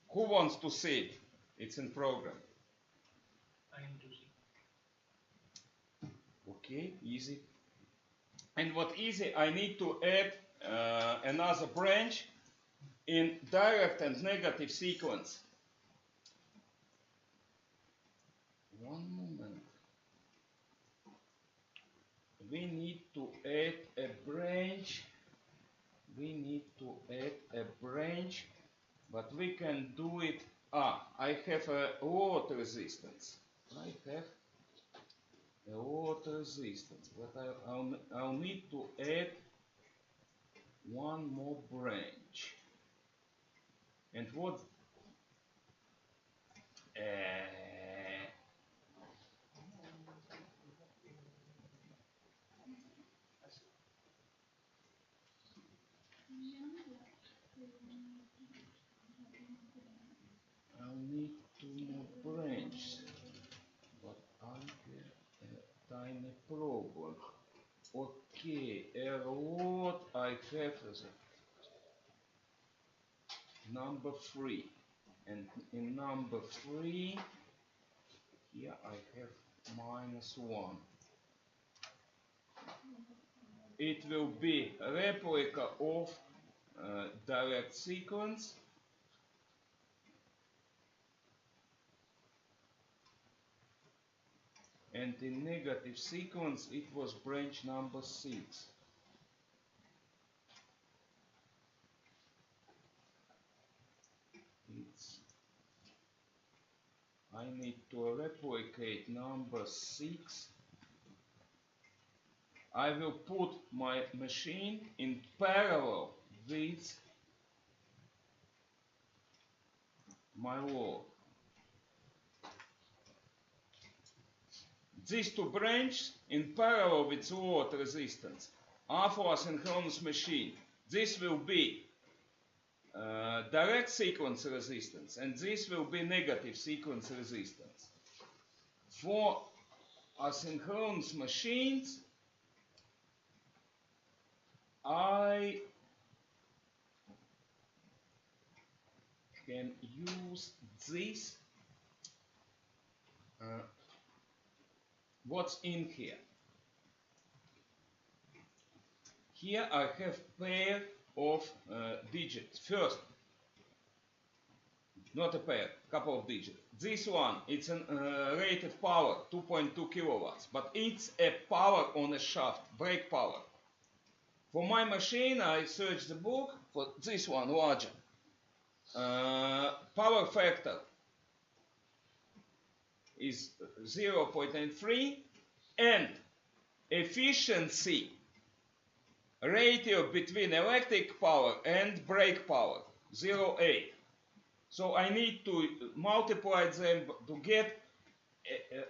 Who wants to see it? It's in program. I am to see. Okay, easy. And what easy, I need to add another branch in direct and negative sequence. One moment. We need to add a branch. We need to add a branch, but we can do it. I have a load resistance. I have a load resistance, but I'll need to add one more branch. And what? I'll need two more branches, but I get a tiny problem. Okay, a load I have is number 3, and in number 3 here I have -1. It will be a replica of direct sequence, and in negative sequence it was branch number 6. I need to replicate number 6. I will put my machine in parallel with my load. These two branches in parallel with load resistance are for asynchronous machine. This will be direct sequence resistance, and this will be negative sequence resistance. For asynchronous machines, I can use this. What's in here? Here I have pair of digits. First, not a pair, couple of digits. This one, it's a rated power, 2.2 kilowatts, but it's a power on a shaft, brake power. For my machine, I searched the book for this one, larger. Power factor is 0.83 and efficiency ratio between electric power and brake power, 0.8. So I need to multiply them to get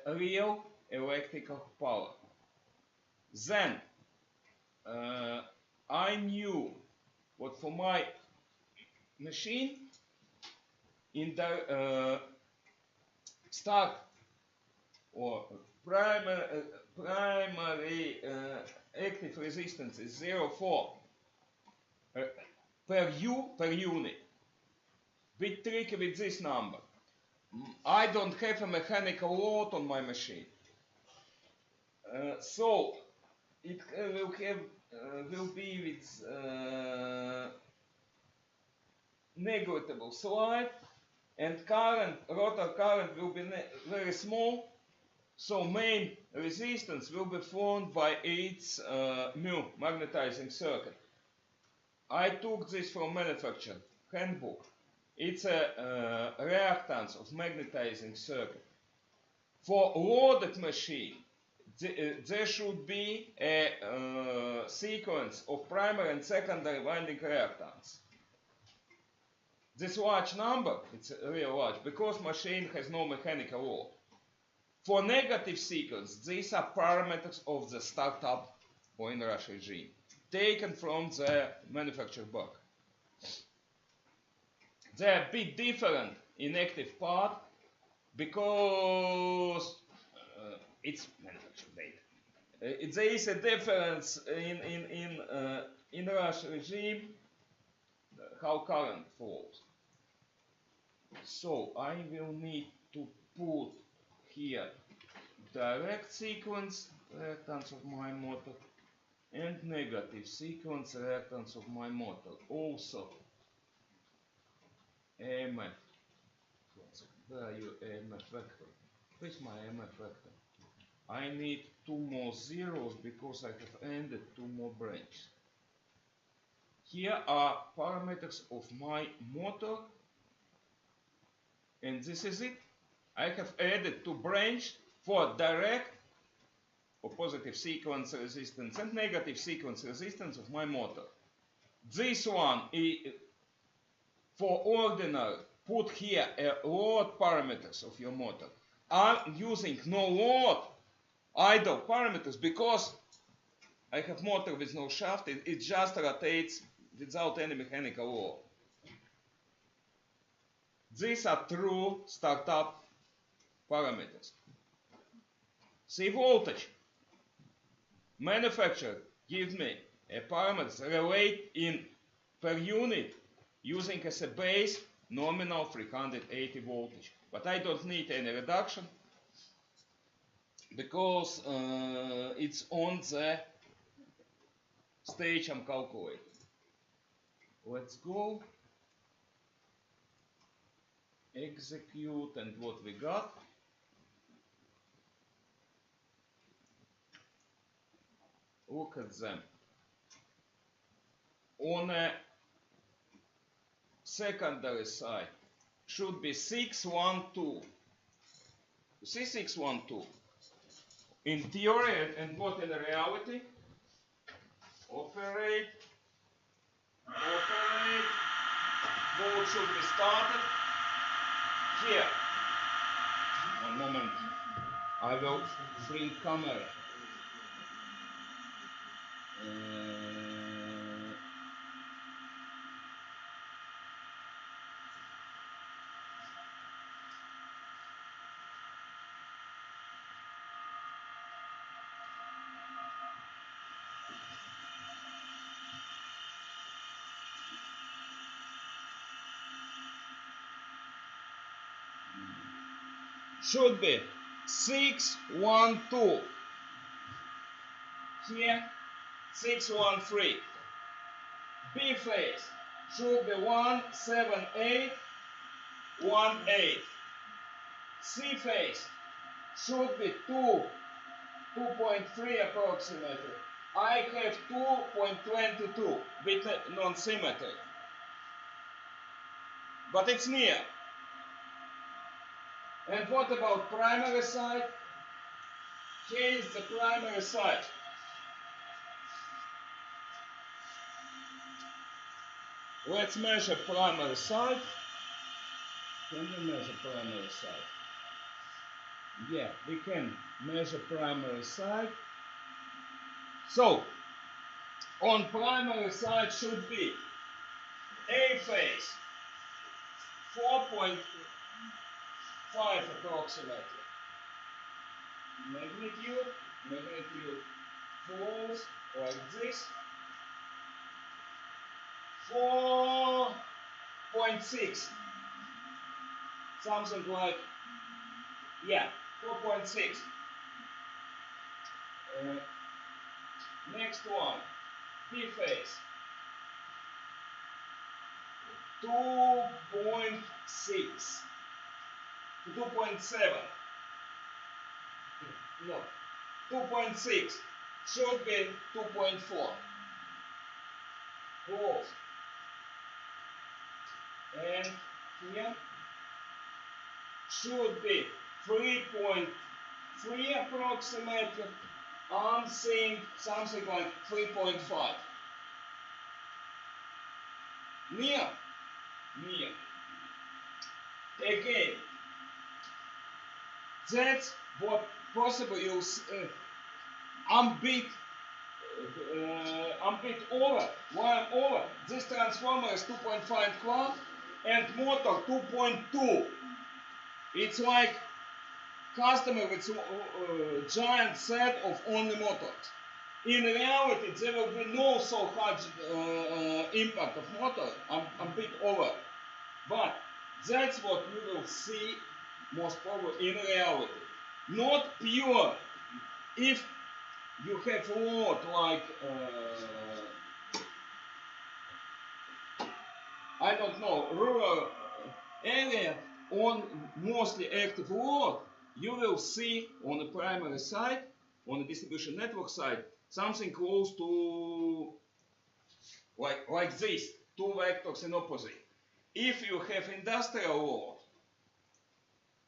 a real electrical power. Then I knew what for my machine in the start or primary active resistance is 0.4 per unit. Bit tricky with this number. I don't have a mechanical load on my machine, so it will be with negligible slide, and current, rotor current will be very small. So main resistance will be formed by its mu magnetizing circuit. I took this from manufacturer handbook. It's a reactance of magnetizing circuit. For loaded machine, there should be a sequence of primary and secondary winding reactance. This large number, it's real large, because machine has no mechanical load. For negative sequence, these are parameters of the startup or inrush regime, taken from the manufacturer book. They are a bit different in active part because it's manufacturer data. There is a difference in inrush regime, how current flows. So I will need to put here direct sequence reactance of my motor and negative sequence reactance of my motor. Also EMF. Where are your EMF vector? Where's my EMF vector? I need two more zeros because I have ended two more branches. Here are parameters of my motor, and this is it. I have added two branches for direct or positive sequence resistance and negative sequence resistance of my motor. This one is for ordinary. Put here a load parameters of your motor. I'm using no load idle parameters because I have motor with no shaft. It just rotates without any mechanical load. These are true startup parameters. See voltage. Manufacturer gives me a parameters relate in per unit using as a base nominal 380 voltage. But I don't need any reduction because it's on the stage I'm calculating. Let's go. Execute, and what we got. Look at them. On a secondary side should be 612. You see 612? In theory and what in reality? Operate. Both should be started. Here. One moment. I will bring camera. should be 6, 1, 2. Here 6, 1, 3. B phase should be 1, 7, 8, 1, 8. C phase should be 2, 2.3 approximately. I have 2.22 with non-symmetry. But it's near. And what about primary side? Here is the primary side. Let's measure primary side. Can we measure primary side? Yeah, we can measure primary side. So, on primary side should be A phase 4.5 approximately. Magnitude flows like this. 4.6. Something like, yeah, 4.6. Next one, B phase. 2.6 to 2.7. No, 2.6 should be 2.4. Close. And here should be 3.3 approximately. I'm saying something like 3.5. Near. Again, that's what possibly you I'm bit over. Why I'm over? This transformer is 2.5 clock and motor 2.2. It's like customer with giant set of only motors. In reality, there will be no so much impact of motor. I'm bit over. But that's what you will see most probably in reality. Not pure. If you have a load like, I don't know, rural area on mostly active load, you will see on the primary side, on the distribution network side, something close to like this, two vectors in opposite. If you have industrial load,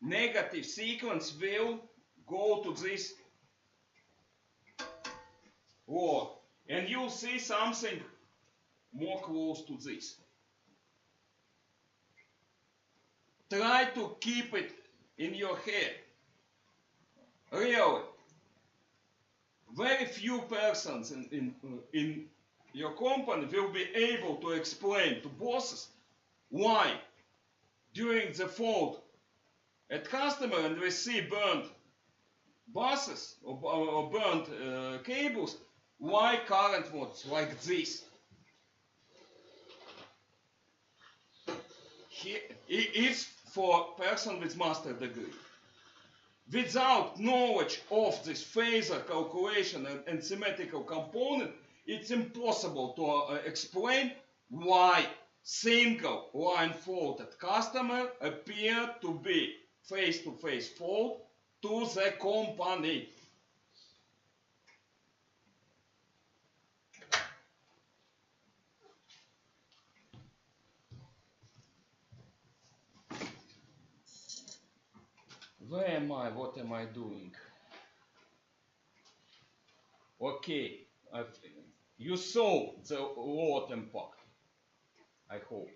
negative sequence will go to this load, and you'll see something more close to this. Try to keep it in your head. Really, very few persons in your company will be able to explain to bosses why during the fault at customer and we see burnt buses or burnt cables, why current was like this. It's for person with master degree. Without knowledge of this phasor calculation and symmetrical component, it's impossible to explain why single line fault at customer appear to be face-to-face fault to the company. Where am I? What am I doing? Okay, you saw the load impact, I hope.